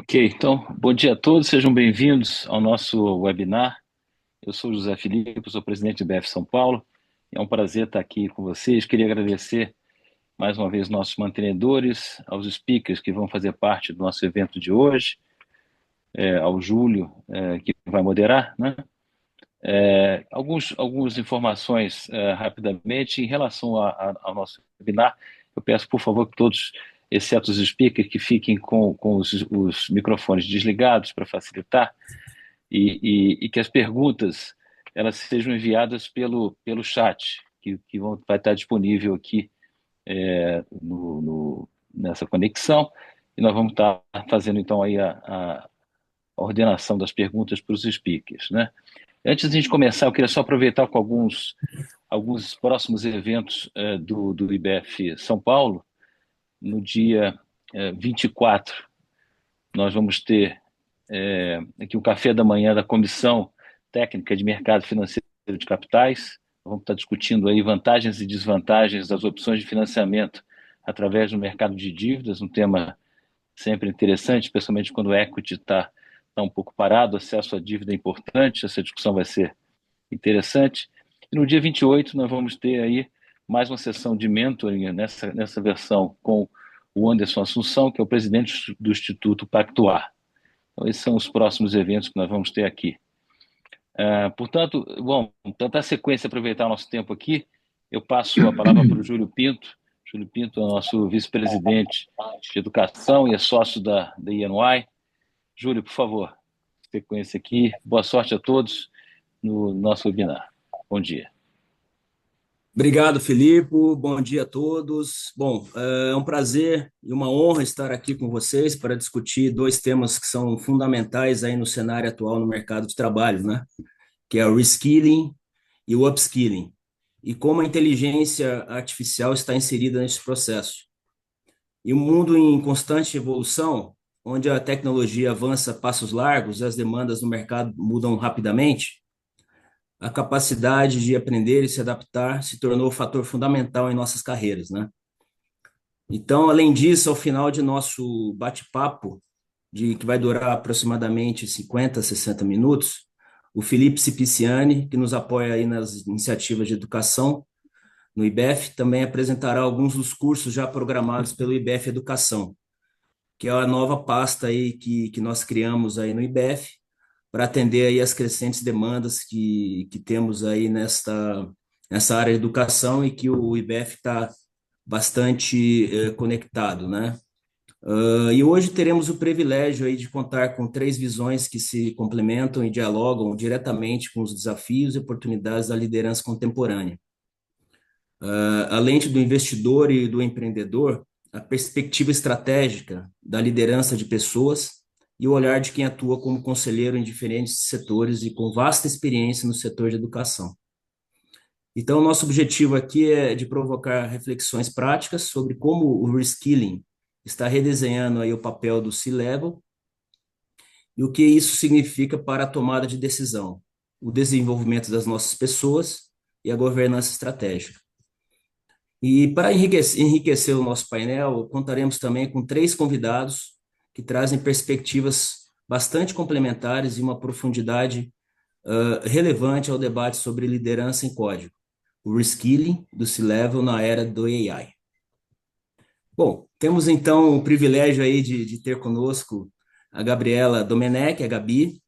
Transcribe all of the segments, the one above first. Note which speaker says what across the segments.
Speaker 1: Ok, então, bom dia a todos, sejam bem-vindos ao nosso webinar. Eu sou o José Filipe, sou presidente do IBF São Paulo. É um prazer estar aqui com vocês. Queria agradecer mais uma vez nossos mantenedores, aos speakers que vão fazer parte do nosso evento de hoje, ao Júlio, que vai moderar, né? Algumas informações rapidamente em relação ao nosso webinar. Eu peço, por favor, que todos, exceto os speakers, que fiquem com os microfones desligados para facilitar e que as perguntas elas sejam enviadas pelo chat, vai estar disponível aqui nessa conexão, e nós vamos estar fazendo então aí a ordenação das perguntas para os speakers, né? Antes de a gente começar, eu queria só aproveitar com alguns próximos eventos do IBF São Paulo. No dia 24, nós vamos ter aqui um café da manhã da Comissão Técnica de Mercado Financeiro de Capitais. Vamos estar discutindo aí vantagens e desvantagens das opções de financiamento através do mercado de dívidas, um tema sempre interessante, especialmente quando o equity está um pouco parado, acesso à dívida é importante, essa discussão vai ser interessante. E no dia 28 nós vamos ter aí mais uma sessão de mentoring nessa versão com o Anderson Assunção, que é o presidente do Instituto Pactuar. Então, esses são os próximos eventos que nós vamos ter aqui. Portanto, bom, para dar sequência, aproveitar o nosso tempo aqui, eu passo a palavra para o Júlio Pinto. Júlio Pinto é o nosso vice-presidente de educação e é sócio da ENY. Júlio, por favor, sequência aqui. Boa sorte a todos no nosso webinar. Bom dia.
Speaker 2: Obrigado, Filipe. Bom dia a todos. Bom, é um prazer e uma honra estar aqui com vocês para discutir dois temas que são fundamentais aí no cenário atual no mercado de trabalho, né? Que é o reskilling e o upskilling, e como a inteligência artificial está inserida nesse processo. E um mundo em constante evolução, onde a tecnologia avança a passos largos, as demandas no mercado mudam rapidamente, a capacidade de aprender e se adaptar se tornou um fator fundamental em nossas carreiras, né? Então, além disso, ao final de nosso bate-papo, que vai durar aproximadamente 50, 60 minutos, o Felipe Cipiciani, que nos apoia aí nas iniciativas de educação no IBEF, também apresentará alguns dos cursos já programados pelo IBEF Educação, que é a nova pasta aí que nós criamos aí no IBEF para atender aí as crescentes demandas que temos aí nessa área de educação e que o IBF está bastante conectado, né? E hoje teremos o privilégio aí de contar com três visões que se complementam e dialogam diretamente com os desafios e oportunidades da liderança contemporânea. A lente do investidor e do empreendedor, a perspectiva estratégica da liderança de pessoas e o olhar de quem atua como conselheiro em diferentes setores e com vasta experiência no setor de educação. Então, nosso objetivo aqui é de provocar reflexões práticas sobre como o reskilling está redesenhando aí o papel do C-level e o que isso significa para a tomada de decisão, o desenvolvimento das nossas pessoas e a governança estratégica. E para enriquecer o nosso painel, contaremos também com três convidados que trazem perspectivas bastante complementares e uma profundidade relevante ao debate sobre liderança em código, o reskilling do C-Level na era do AI. Bom, temos então o privilégio aí de ter conosco a Gabriela Domenech, a Gabi,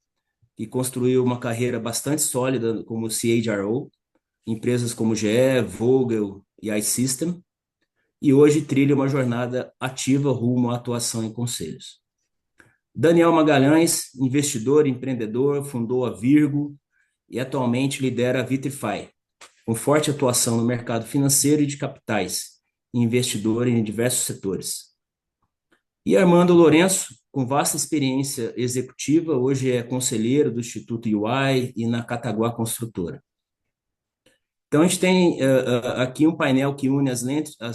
Speaker 2: que construiu uma carreira bastante sólida como CHRO, empresas como GE, Vogel e iSystem, e hoje trilha uma jornada ativa rumo à atuação em conselhos. Daniel Magalhães, investidor e empreendedor, fundou a Virgo e atualmente lidera a Vitrify, com forte atuação no mercado financeiro e de capitais, e investidor em diversos setores. E Armando Lourenço, com vasta experiência executiva, hoje é conselheiro do Instituto UI e na Cataguá Construtora. Então, a gente tem aqui um painel que une as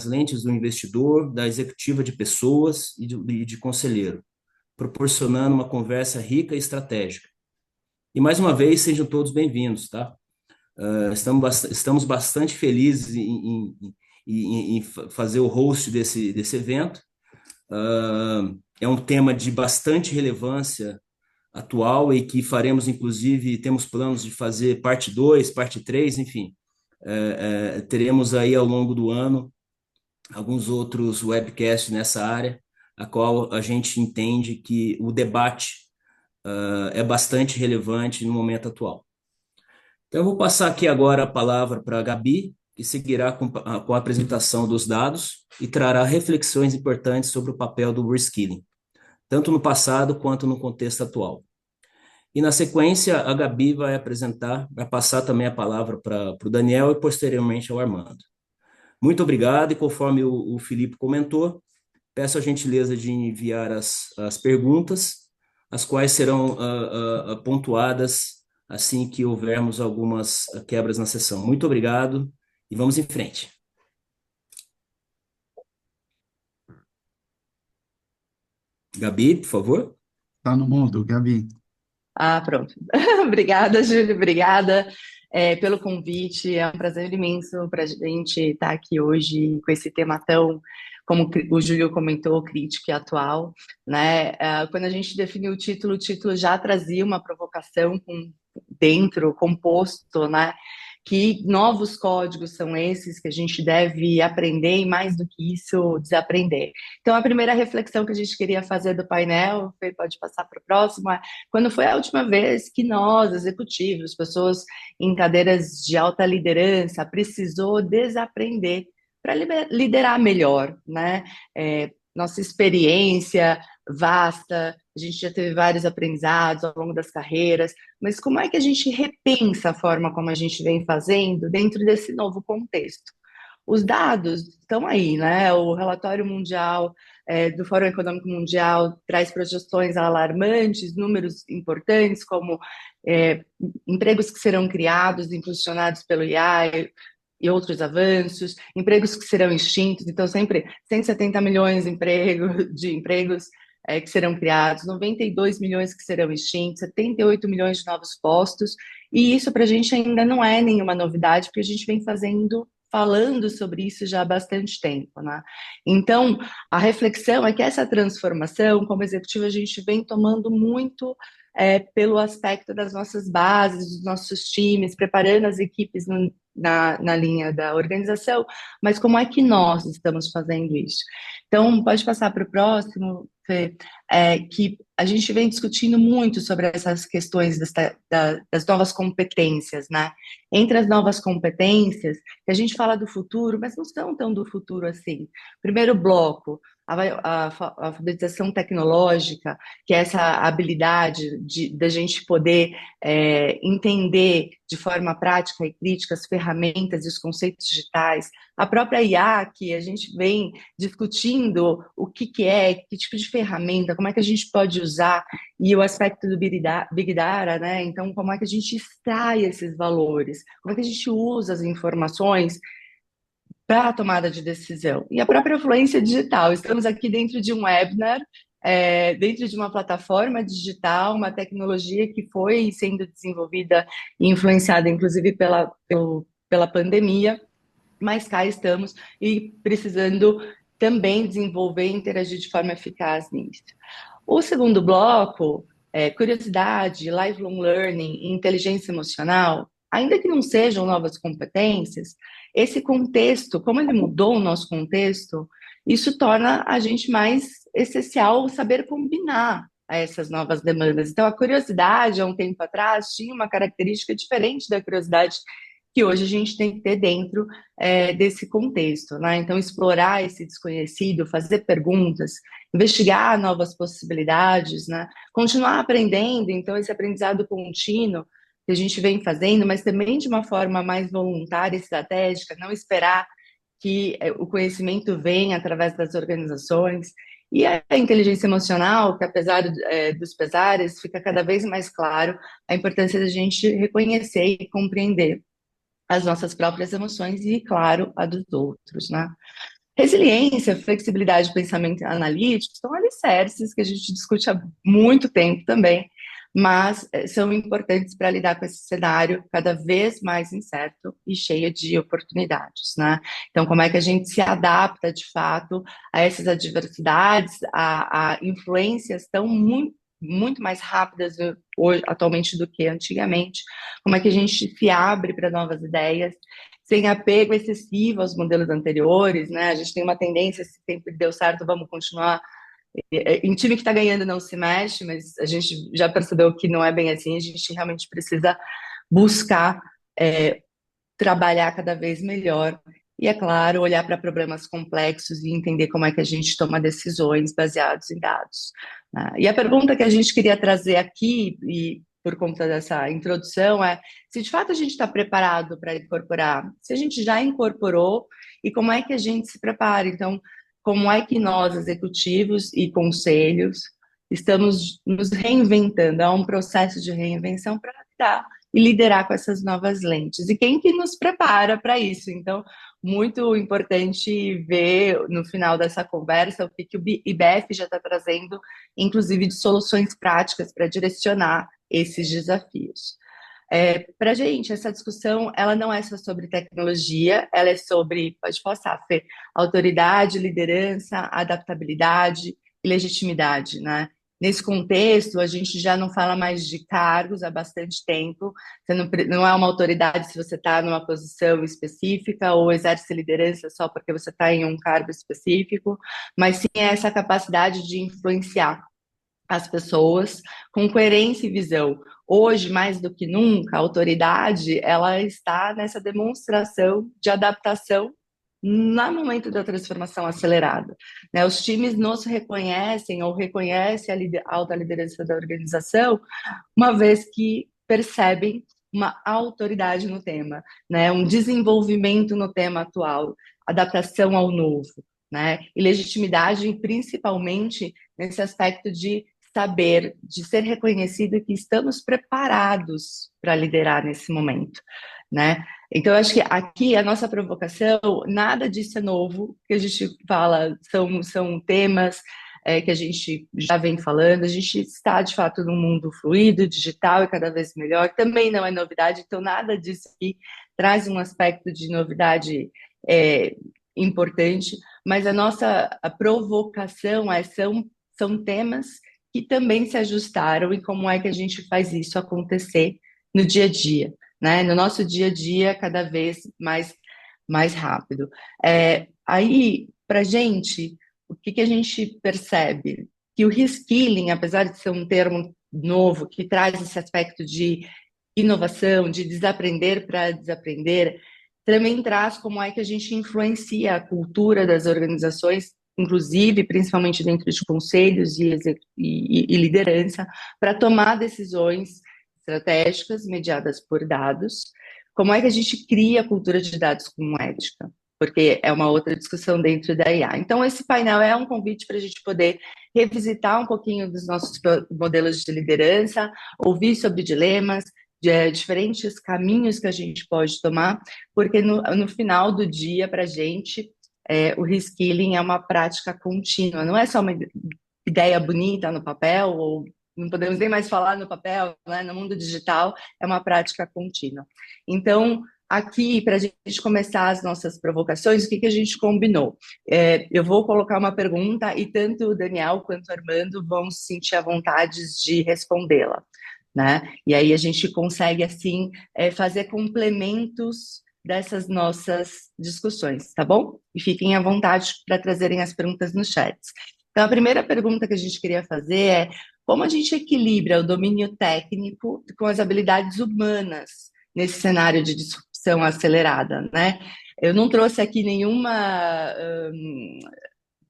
Speaker 2: lentes do investidor, da executiva de pessoas e de conselheiro, proporcionando uma conversa rica e estratégica. E, mais uma vez, sejam todos bem-vindos, tá? Estamos bastante felizes em fazer o host desse evento. é um tema de bastante relevância atual e que faremos, inclusive, temos planos de fazer parte 2, parte 3, enfim. Teremos aí ao longo do ano alguns outros webcasts nessa área, a qual a gente entende que o debate é bastante relevante no momento atual. Então, eu vou passar aqui agora a palavra para a Gabi, que seguirá com a apresentação dos dados e trará reflexões importantes sobre o papel do reskilling, tanto no passado quanto no contexto atual. E na sequência, a Gabi vai passar também a palavra para o Daniel e posteriormente ao Armando. Muito obrigado, e conforme o Felipe comentou, peço a gentileza de enviar as perguntas, as quais serão pontuadas assim que houvermos algumas quebras na sessão. Muito obrigado e vamos em frente. Gabi, por favor.
Speaker 3: Tá no mundo, Gabi.
Speaker 4: Pronto. Obrigada, Júlio, obrigada pelo convite. É um prazer imenso para a gente estar aqui hoje com esse tema tão, como o Júlio comentou, crítico e atual, né? Quando a gente definiu o título já trazia uma provocação dentro, composto, né? Que novos códigos são esses que a gente deve aprender e, mais do que isso, desaprender. Então, a primeira reflexão que a gente queria fazer do painel, pode passar para o próximo, quando foi a última vez que nós, executivos, pessoas em cadeiras de alta liderança, precisou desaprender para liderar melhor, né? Nossa experiência vasta, a gente já teve vários aprendizados ao longo das carreiras, mas como é que a gente repensa a forma como a gente vem fazendo dentro desse novo contexto? Os dados estão aí, né? O relatório mundial do Fórum Econômico Mundial traz projeções alarmantes, números importantes, como empregos que serão criados, impulsionados pelo IA e outros avanços, empregos que serão extintos, então sempre 170 milhões de empregos que serão criados, 92 milhões que serão extintos, 78 milhões de novos postos, e isso para a gente ainda não é nenhuma novidade, porque a gente vem falando sobre isso já há bastante tempo, né? Então, a reflexão é que essa transformação, como executivo, a gente vem tomando muito pelo aspecto das nossas bases, dos nossos times, preparando as equipes na linha da organização, mas como é que nós estamos fazendo isso? Então, pode passar para o próximo, Fê, que a gente vem discutindo muito sobre essas questões das novas competências, né? Entre as novas competências, que a gente fala do futuro, mas não são tão do futuro assim. Primeiro bloco, a alfabetização tecnológica, que é essa habilidade da gente poder entender de forma prática e crítica as ferramentas e os conceitos digitais, a própria IA, que a gente vem discutindo o que é, que tipo de ferramenta, como é que a gente pode usar, e o aspecto do Big Data, né? Então, como é que a gente extrai esses valores, como é que a gente usa as informações para a tomada de decisão. E a própria fluência digital. Estamos aqui dentro de um webinar, dentro de uma plataforma digital, uma tecnologia que foi sendo desenvolvida e influenciada, inclusive, pela pandemia, mas cá estamos e precisando também desenvolver e interagir de forma eficaz nisso. O segundo bloco, curiosidade, lifelong learning e inteligência emocional, ainda que não sejam novas competências, esse contexto, como ele mudou o nosso contexto, isso torna a gente mais essencial saber combinar essas novas demandas. Então, a curiosidade, há um tempo atrás, tinha uma característica diferente da curiosidade que hoje a gente tem que ter dentro desse contexto, né? Então, explorar esse desconhecido, fazer perguntas, investigar novas possibilidades, né? Continuar aprendendo, então, esse aprendizado contínuo que a gente vem fazendo, mas também de uma forma mais voluntária e estratégica, não esperar que o conhecimento venha através das organizações. E a inteligência emocional, que apesar dos pesares, fica cada vez mais claro a importância da gente reconhecer e compreender as nossas próprias emoções e, claro, a dos outros, né? Resiliência, flexibilidade, pensamento analítico são alicerces que a gente discute há muito tempo também, mas são importantes para lidar com esse cenário cada vez mais incerto e cheio de oportunidades, né? Então, como é que a gente se adapta, de fato, a essas adversidades, a influências tão muito mais rápidas hoje, atualmente do que antigamente? Como é que a gente se abre para novas ideias, sem apego excessivo aos modelos anteriores, né? A gente tem uma tendência, se sempre deu certo, vamos continuar. Em time que está ganhando não se mexe, mas a gente já percebeu que não é bem assim, a gente realmente precisa buscar trabalhar cada vez melhor e, é claro, olhar para problemas complexos e entender como é que a gente toma decisões baseados em dados, né? E a pergunta que a gente queria trazer aqui, e por conta dessa introdução, é se de fato a gente está preparado para incorporar, se a gente já incorporou e como é que a gente se prepara. Então, como é que nós, executivos e conselhos, estamos nos reinventando? Há um processo de reinvenção para lidar e liderar com essas novas lentes. E quem que nos prepara para isso? Então, muito importante ver no final dessa conversa o que o IBF já está trazendo, inclusive de soluções práticas para direcionar esses desafios. Para a gente, essa discussão, ela não é só sobre tecnologia, ela é sobre, pode passar, Fê, autoridade, liderança, adaptabilidade e legitimidade, né? Nesse contexto, a gente já não fala mais de cargos há bastante tempo. Você não é uma autoridade se você está numa posição específica ou exerce liderança só porque você está em um cargo específico, mas sim essa capacidade de influenciar as pessoas com coerência e visão. Hoje, mais do que nunca, a autoridade ela está nessa demonstração de adaptação no momento da transformação acelerada, né? Os times nos reconhecem ou reconhecem a alta liderança da organização, uma vez que percebem uma autoridade no tema, né? Um desenvolvimento no tema atual, adaptação ao novo, né? E legitimidade, principalmente nesse aspecto de saber, de ser reconhecido que estamos preparados para liderar nesse momento, né? Então, eu acho que aqui a nossa provocação, nada disso é novo, que a gente fala, são temas que a gente já vem falando, a gente está, de fato, num mundo fluido, digital e cada vez melhor, também não é novidade, então nada disso aqui traz um aspecto de novidade importante, mas a provocação são temas que também se ajustaram e como é que a gente faz isso acontecer no dia a dia, né? No nosso dia a dia, cada vez mais rápido. Aí, para a gente, o que a gente percebe? Que o reskilling, apesar de ser um termo novo, que traz esse aspecto de inovação, de desaprender para desaprender, também traz como é que a gente influencia a cultura das organizações, inclusive, principalmente dentro de conselhos e liderança, para tomar decisões estratégicas mediadas por dados. Como é que a gente cria a cultura de dados com ética? Porque é uma outra discussão dentro da IA. Então, esse painel é um convite para a gente poder revisitar um pouquinho dos nossos modelos de liderança, ouvir sobre dilemas, de diferentes caminhos que a gente pode tomar, porque no final do dia, para a gente, o reskilling é uma prática contínua, não é só uma ideia bonita no papel, ou não podemos nem mais falar no papel, né? No mundo digital, é uma prática contínua. Então, aqui, para a gente começar as nossas provocações, o que a gente combinou? Eu vou colocar uma pergunta e tanto o Daniel quanto o Armando vão se sentir à vontade de respondê-la, né? E aí a gente consegue, assim, fazer complementos dessas nossas discussões, tá bom? E fiquem à vontade para trazerem as perguntas no chat. Então, a primeira pergunta que a gente queria fazer é como a gente equilibra o domínio técnico com as habilidades humanas nesse cenário de disrupção acelerada, né? Eu não trouxe aqui nenhuma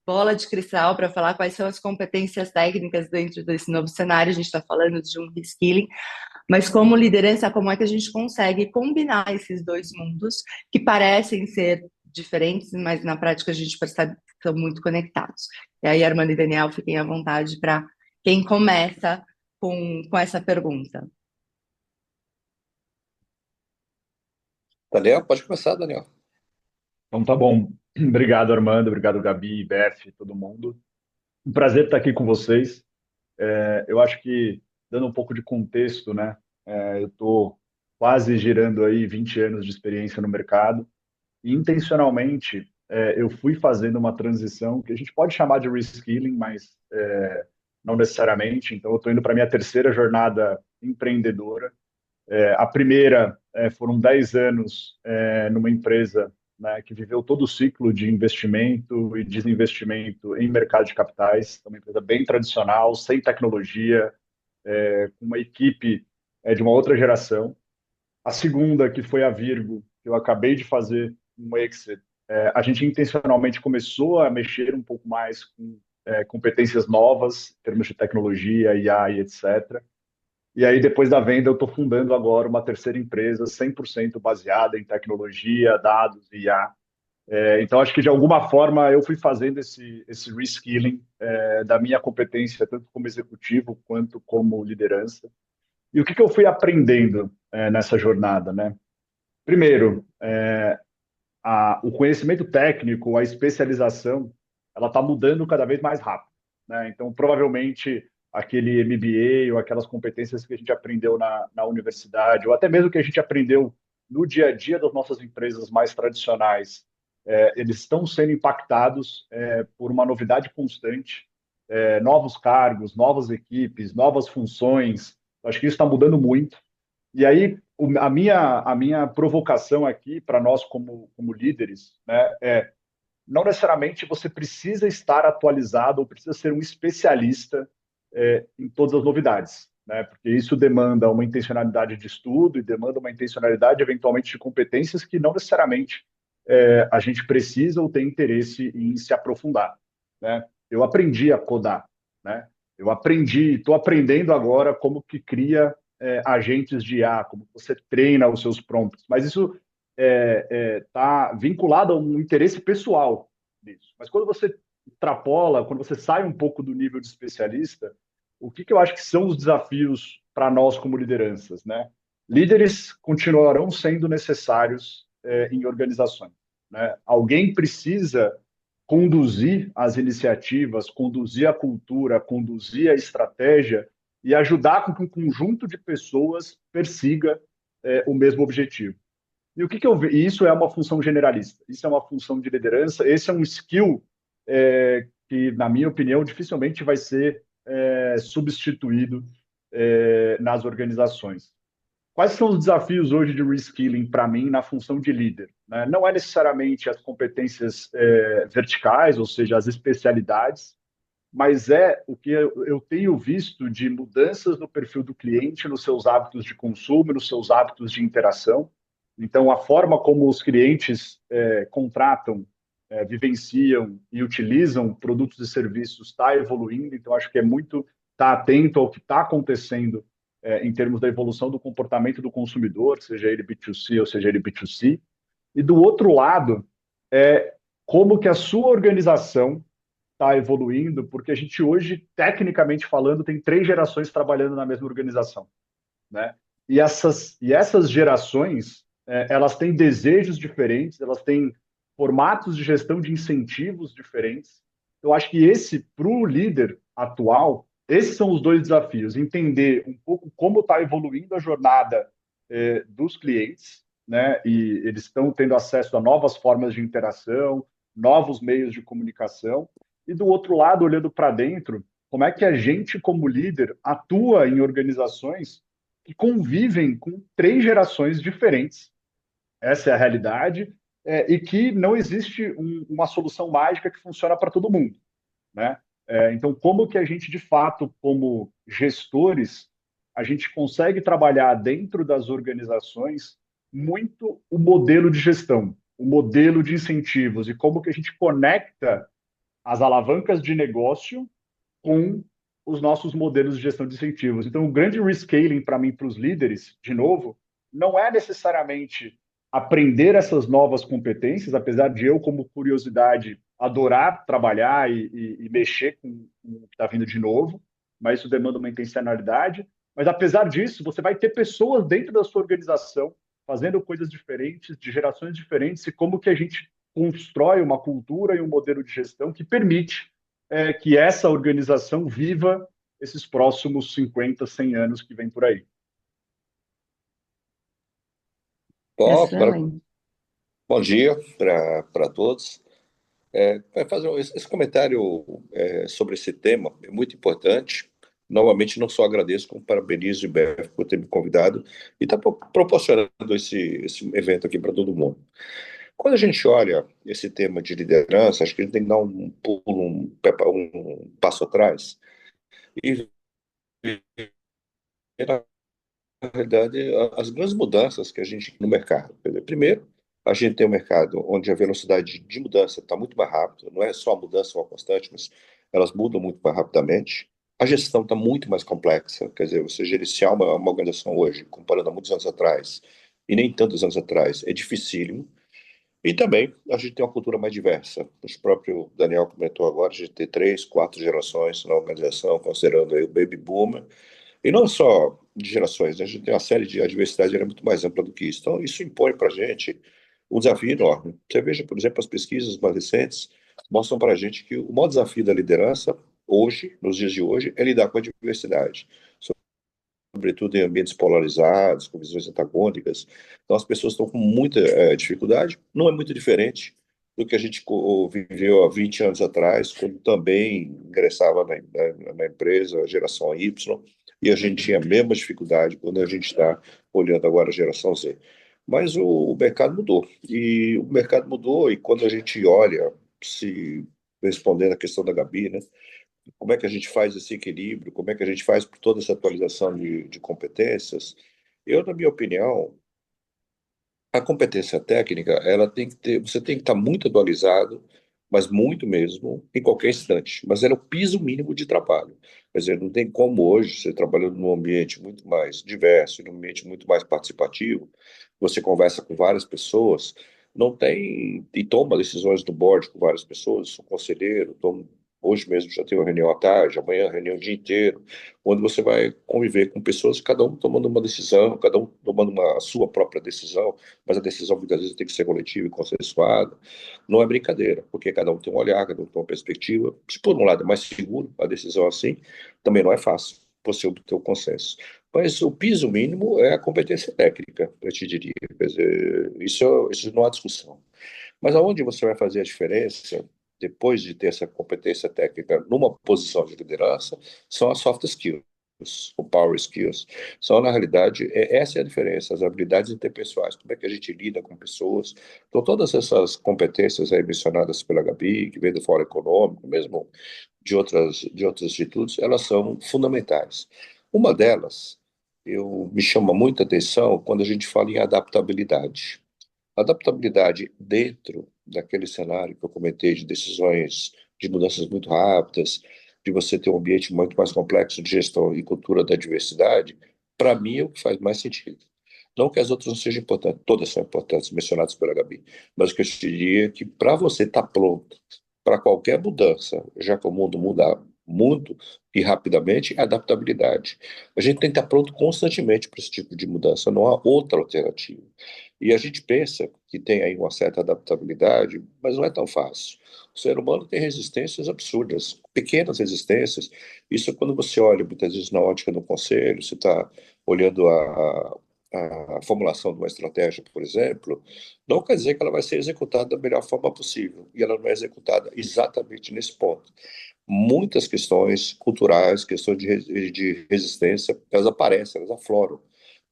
Speaker 4: bola de cristal para falar quais são as competências técnicas dentro desse novo cenário, a gente está falando de um reskilling, mas como liderança, como é que a gente consegue combinar esses dois mundos que parecem ser diferentes, mas na prática a gente percebe que estão muito conectados. E aí, Armando e Daniel, fiquem à vontade para quem começa com essa pergunta.
Speaker 5: Daniel, pode começar, Daniel.
Speaker 6: Então tá bom. Obrigado, Armando. Obrigado, Gabi, Beth, todo mundo. Um prazer estar aqui com vocês. Eu acho que dando um pouco de contexto, né? Eu estou quase girando aí 20 anos de experiência no mercado e intencionalmente eu fui fazendo uma transição que a gente pode chamar de reskilling, mas não necessariamente. Então, eu estou indo para a minha terceira jornada empreendedora. A primeira foram 10 anos numa empresa, né, que viveu todo o ciclo de investimento e desinvestimento em mercado de capitais. Então, uma empresa bem tradicional, sem tecnologia, com uma equipe de uma outra geração. A segunda, que foi a Virgo, que eu acabei de fazer um exit, a gente intencionalmente começou a mexer um pouco mais com competências novas, em termos de tecnologia, IA e etc. E aí, depois da venda, eu estou fundando agora uma terceira empresa 100% baseada em tecnologia, dados e IA. Então, acho que de alguma forma eu fui fazendo esse reskilling da minha competência, tanto como executivo quanto como liderança. E o que eu fui aprendendo nessa jornada, né? Primeiro, o conhecimento técnico, a especialização, ela está mudando cada vez mais rápido, né? Então, provavelmente, aquele MBA ou aquelas competências que a gente aprendeu na universidade, ou até mesmo que a gente aprendeu no dia a dia das nossas empresas mais tradicionais, eles estão sendo impactados por uma novidade constante, novos cargos, novas equipes, novas funções. Acho que isso está mudando muito. E aí, a minha provocação aqui para nós como líderes, né, não necessariamente você precisa estar atualizado ou precisa ser um especialista em todas as novidades, né, porque isso demanda uma intencionalidade de estudo e demanda uma intencionalidade, eventualmente, de competências que não necessariamente a gente precisa ou tem interesse em se aprofundar, né? Eu aprendi a codar, né? Estou aprendendo agora como que cria agentes de IA, como você treina os seus prompts, mas isso está vinculado a um interesse pessoal nisso. Mas quando você extrapola, quando você sai um pouco do nível de especialista, o que eu acho que são os desafios para nós como lideranças, né? Líderes continuarão sendo necessários em organizações, né? Alguém precisa conduzir as iniciativas, conduzir a cultura, conduzir a estratégia e ajudar com que um conjunto de pessoas persiga o mesmo objetivo. E o que eu vejo? Isso é uma função generalista, isso é uma função de liderança, esse é um skill que, na minha opinião, dificilmente vai ser substituído nas organizações. Quais são os desafios hoje de reskilling para mim na função de líder, né? Não é necessariamente as competências verticais, ou seja, as especialidades, mas é o que eu tenho visto de mudanças no perfil do cliente, nos seus hábitos de consumo, nos seus hábitos de interação. Então, a forma como os clientes contratam, vivenciam e utilizam produtos e serviços está evoluindo. Então, acho que é muito estar atento ao que está acontecendo em termos da evolução do comportamento do consumidor, seja ele B2C ou seja ele B2C. E do outro lado, como que a sua organização está evoluindo, porque a gente hoje, tecnicamente falando, tem 3 gerações trabalhando na mesma organização, né? E essas gerações, elas têm desejos diferentes, elas têm formatos de gestão de incentivos diferentes. Eu acho que para o líder atual, esses são os dois desafios: entender um pouco como está evoluindo a jornada dos clientes, né? E eles estão tendo acesso a novas formas de interação, novos meios de comunicação. E do outro lado, olhando para dentro, como é que a gente, como líder, atua em organizações que convivem com 3 gerações diferentes. Essa é a realidade, e que não existe uma solução mágica que funciona para todo mundo, né? Então, como que a gente, de fato, como gestores, a gente consegue trabalhar dentro das organizações muito o modelo de gestão, o modelo de incentivos e como que a gente conecta as alavancas de negócio com os nossos modelos de gestão de incentivos. Então, o grande rescaling para mim, para os líderes, de novo, não é necessariamente aprender essas novas competências, apesar de eu, como curiosidade, adorar trabalhar e mexer com o que está vindo de novo, mas isso demanda uma intencionalidade. Mas, apesar disso, você vai ter pessoas dentro da sua organização fazendo coisas diferentes, de gerações diferentes, e como que a gente constrói uma cultura e um modelo de gestão que permite que essa organização viva esses próximos 50, 100 anos que vem por aí.
Speaker 4: Excelente.
Speaker 5: Bom dia para todos. Vai fazer esse comentário sobre esse tema é muito importante. Novamente, não só agradeço, como parabenizo o IBEF por ter me convidado e estar proporcionando esse evento aqui para todo mundo. Quando a gente olha esse tema de liderança, acho que a gente tem que dar um pulo, um passo atrás e ver, na realidade, as grandes mudanças que a gente tem no mercado. Quer dizer, primeiro, a gente tem um mercado onde a velocidade de mudança está muito mais rápida, não é só a mudança uma constante, mas elas mudam muito mais rapidamente. A gestão está muito mais complexa, quer dizer, você gerenciar uma organização hoje, comparando a muitos anos atrás, e nem tantos anos atrás, é dificílimo. E também a gente tem uma cultura mais diversa. O próprio Daniel comentou agora, a gente tem 3, 4 gerações na organização, considerando aí o baby boomer, e não só de gerações, né? A gente tem uma série de a diversidade era muito mais ampla do que isso. Então, isso impõe para a gente um desafio enorme. Você veja, por exemplo, as pesquisas mais recentes mostram para a gente que o maior desafio da liderança, hoje, nos dias de hoje, é lidar com a diversidade, sobretudo em ambientes polarizados, com visões antagônicas. Então, as pessoas estão com muita dificuldade. Não é muito diferente do que a gente viveu há 20 anos atrás, quando também ingressava na empresa, a geração Y, e a gente tinha a mesma dificuldade quando a gente está olhando agora a geração Z. Mas o mercado mudou. E o mercado mudou, e quando a gente olha, se respondendo a questão da Gabi, né? Como é que a gente faz esse equilíbrio, como é que a gente faz por toda essa atualização de competências. Eu, na minha opinião, a competência técnica, ela tem que ter, você tem que estar muito atualizado, mas muito mesmo, em qualquer instante. Mas ela é o piso mínimo de trabalho. Quer dizer, não tem como hoje, você trabalhando num ambiente muito mais diverso, num ambiente muito mais participativo, você conversa com várias pessoas, não tem, e toma decisões do board com várias pessoas, sou conselheiro, tomo, hoje mesmo já tenho uma reunião à tarde, amanhã reunião o dia inteiro, onde você vai conviver com pessoas, cada um tomando uma decisão, cada um tomando a sua própria decisão, mas a decisão muitas vezes tem que ser coletiva e consensuada. Não é brincadeira, porque cada um tem um olhar, cada um tem uma perspectiva. Se por um lado é mais seguro a decisão assim, também não é fácil você obter o consenso. Mas o piso mínimo é a competência técnica, eu te diria. Quer dizer, isso não há discussão. Mas aonde você vai fazer a diferença, depois de ter essa competência técnica numa posição de liderança, são as soft skills, ou power skills. São, na realidade, essa é a diferença, as habilidades interpessoais, como é que a gente lida com pessoas. Então, todas essas competências aí mencionadas pela Gabi, que vem do Fórum Econômico, mesmo de outros institutos, elas são fundamentais. Uma delas, me chama muita atenção quando a gente fala em adaptabilidade. Adaptabilidade dentro daquele cenário que eu comentei de decisões, de mudanças muito rápidas, de você ter um ambiente muito mais complexo de gestão e cultura da diversidade, para mim é o que faz mais sentido. Não que as outras não sejam importantes, todas são importantes, mencionadas pela Gabi, mas o que eu te diria é que para você estar pronto para qualquer mudança, já que o mundo muda muito e rapidamente, é adaptabilidade. A gente tem que estar pronto constantemente para esse tipo de mudança, não há outra alternativa. E a gente pensa que tem aí uma certa adaptabilidade, mas não é tão fácil. O ser humano tem resistências absurdas, pequenas resistências. Isso é quando você olha, muitas vezes, na ótica do conselho, você está olhando a formulação de uma estratégia, por exemplo, não quer dizer que ela vai ser executada da melhor forma possível. E ela não é executada exatamente nesse ponto. Muitas questões culturais, questões de resistência, elas aparecem, elas afloram.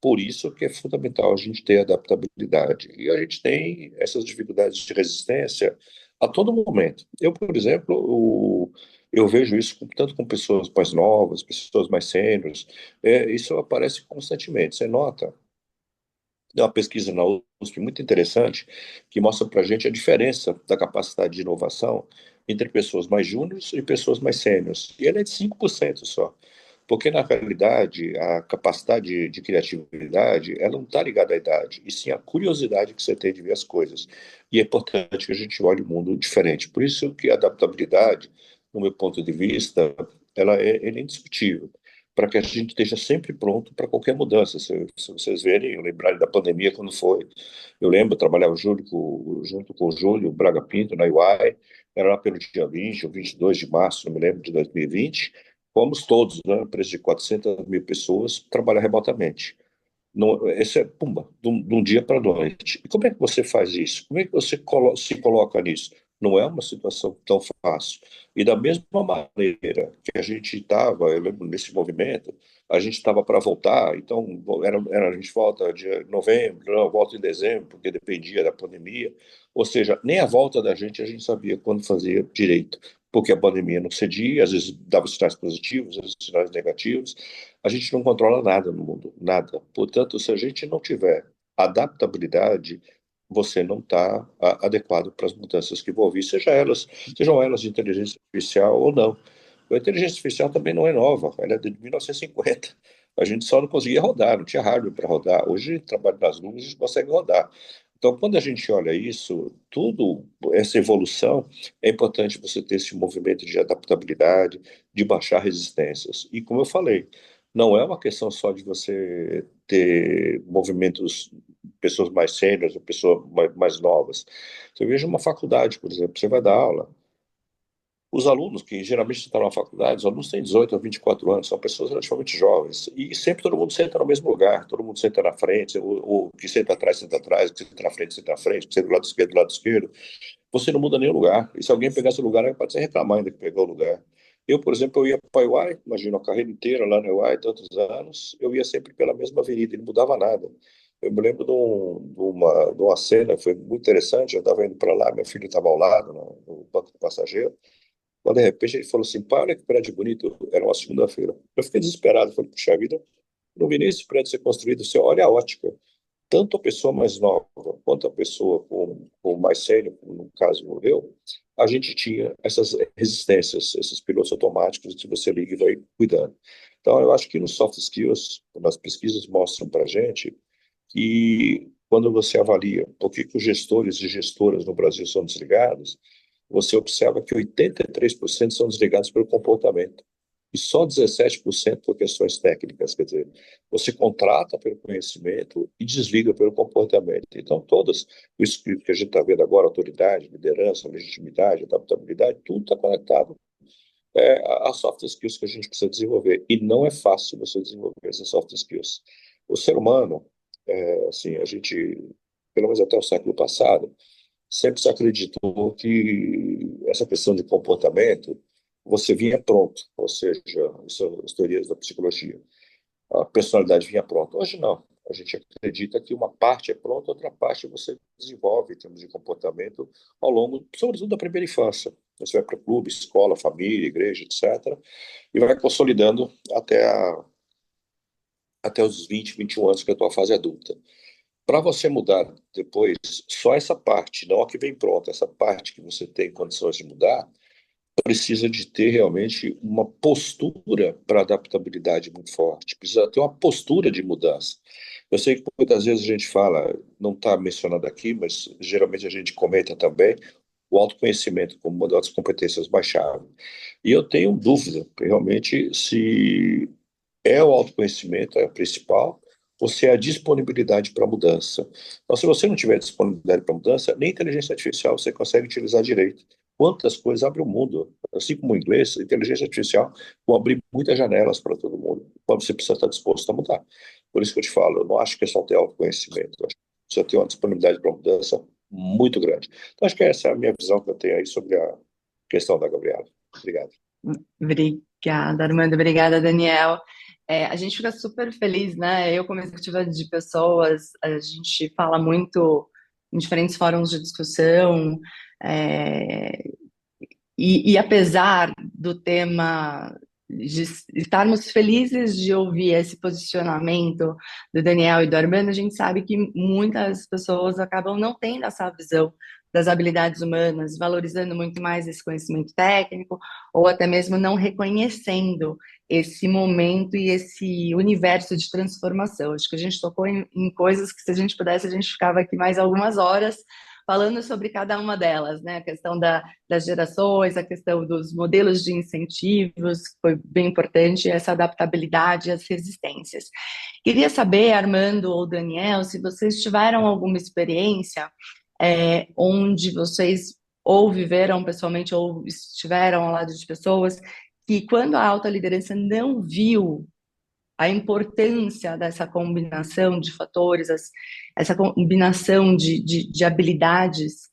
Speaker 5: Por isso que é fundamental a gente ter adaptabilidade. E a gente tem essas dificuldades de resistência a todo momento. Eu, por exemplo, eu vejo isso tanto com pessoas mais novas, pessoas mais sêniores, isso aparece constantemente. Você nota, tem uma pesquisa na USP muito interessante que mostra para a gente a diferença da capacidade de inovação entre pessoas mais júniores e pessoas mais sêniores. E ela é de 5% só. Porque, na realidade, a capacidade de criatividade, ela não está ligada à idade, e sim à curiosidade que você tem de ver as coisas. E é importante que a gente olhe o mundo diferente. Por isso que a adaptabilidade, no meu ponto de vista, ela é indiscutível, para que a gente esteja sempre pronto para qualquer mudança. Se vocês verem, lembrarem da pandemia quando foi. Eu lembro, eu trabalhava junto com o Júlio Braga Pinto, na UI, era lá pelo dia 20 ou 22 de março, não me lembro, de 2020, fomos todos, né, empresa de 400 mil pessoas, trabalhar remotamente. Não, esse é, pumba, de um dia para a noite. E como é que você faz isso? Como é que você se coloca nisso? Não é uma situação tão fácil. E da mesma maneira que a gente estava, eu lembro nesse movimento, a gente estava para voltar, então a gente volta de novembro, não, volta em dezembro, porque dependia da pandemia. Ou seja, nem a volta da gente a gente sabia quando fazia direito, porque a pandemia não cedia, às vezes dava sinais positivos, às vezes sinais negativos. A gente não controla nada no mundo, nada. Portanto, se a gente não tiver adaptabilidade, você não está adequado para as mudanças que vão vir, sejam elas de inteligência artificial ou não. A inteligência artificial também não é nova, ela é de 1950. A gente só não conseguia rodar, não tinha hardware para rodar. Hoje, trabalho nas nuvens, a gente consegue rodar. Então, quando a gente olha isso, tudo, essa evolução, é importante você ter esse movimento de adaptabilidade, de baixar resistências. E como eu falei, não é uma questão só de você ter movimentos, pessoas mais sêniores ou pessoas mais novas. Você veja uma faculdade, por exemplo, você vai dar aula. Os alunos, que geralmente estão na faculdade, os alunos têm 18 a 24 anos, são pessoas relativamente jovens. E sempre todo mundo senta no mesmo lugar, todo mundo senta na frente, o que senta atrás, o que senta na frente, senta na frente, o que senta do lado esquerdo. Você não muda nem o lugar. E se alguém pegar seu lugar, pode ser reclamar ainda que pegou o lugar. Eu, por exemplo, eu ia para a UI, imagino a carreira inteira lá na UI, tantos anos, eu ia sempre pela mesma avenida, e não mudava nada. Eu me lembro de uma cena, foi muito interessante, eu estava indo para lá, meu filho estava ao lado, no banco do passageiro, quando de repente ele falou assim, pai, olha que prédio bonito, era uma segunda-feira. Eu fiquei desesperado, falei, puxa vida, não vi nem esse prédio ser construído, você olha a ótica, tanto a pessoa mais nova quanto a pessoa com mais sério, como no caso eu, a gente tinha essas resistências, esses pilotos automáticos que você liga e vai cuidando. Então, eu acho que nos soft skills, as pesquisas mostram para a gente que quando você avalia por que os gestores e gestoras no Brasil são desligados, você observa que 83% são desligados pelo comportamento e só 17% por questões técnicas. Quer dizer, você contrata pelo conhecimento e desliga pelo comportamento. Então, todas, o espírito que a gente está vendo agora, autoridade, liderança, legitimidade, adaptabilidade, tudo está conectado. As soft skills que a gente precisa desenvolver. E não é fácil você desenvolver essas soft skills. O ser humano, assim, a gente, pelo menos até o século passado, sempre se acreditou que essa questão de comportamento você vinha pronto, ou seja, são as teorias da psicologia. A personalidade vinha pronta. Hoje não. A gente acredita que uma parte é pronta, outra parte você desenvolve em termos de comportamento ao longo, sobretudo da primeira infância. Você vai para o clube, escola, família, igreja, etc. E vai consolidando até os 20, 21 anos, que é a tua fase adulta. Para você mudar depois, só essa parte, não a que vem pronta, essa parte que você tem condições de mudar, precisa de ter realmente uma postura para adaptabilidade muito forte, precisa ter uma postura de mudança. Eu sei que muitas vezes a gente fala, não está mencionado aqui, mas geralmente a gente comenta também, o autoconhecimento como uma das competências mais chave. E eu tenho dúvida, realmente, se é o autoconhecimento é a principal, ou se é a disponibilidade para mudança. Então, se você não tiver disponibilidade para mudança, nem inteligência artificial você consegue utilizar direito. Quantas coisas abre o mundo, assim como o inglês, a inteligência artificial vai abrir muitas janelas para todo mundo, quando você precisa estar disposto a mudar. Por isso que eu te falo, eu não acho que é só ter autoconhecimento, eu acho que precisa ter uma disponibilidade para mudança muito grande. Então, acho que essa é a minha visão que eu tenho aí sobre a questão da Gabriela. Obrigado.
Speaker 4: Obrigada, Armando. Obrigada, Daniel. A gente fica super feliz, né? Eu, como executiva de pessoas, a gente fala muito em diferentes fóruns de discussão, e apesar do tema, de estarmos felizes de ouvir esse posicionamento do Daniel e do Armando, a gente sabe que muitas pessoas acabam não tendo essa visão das habilidades humanas, valorizando muito mais esse conhecimento técnico, ou até mesmo não reconhecendo esse momento e esse universo de transformação. Acho que a gente tocou em coisas que, se a gente pudesse, a gente ficava aqui mais algumas horas falando sobre cada uma delas, né? A questão das gerações, a questão dos modelos de incentivos, que foi bem importante, essa adaptabilidade, as resistências. Queria saber, Armando ou Daniel, se vocês tiveram alguma experiência onde vocês ou viveram pessoalmente ou estiveram ao lado de pessoas que quando a alta liderança não viu a importância dessa combinação de fatores, essa combinação de habilidades,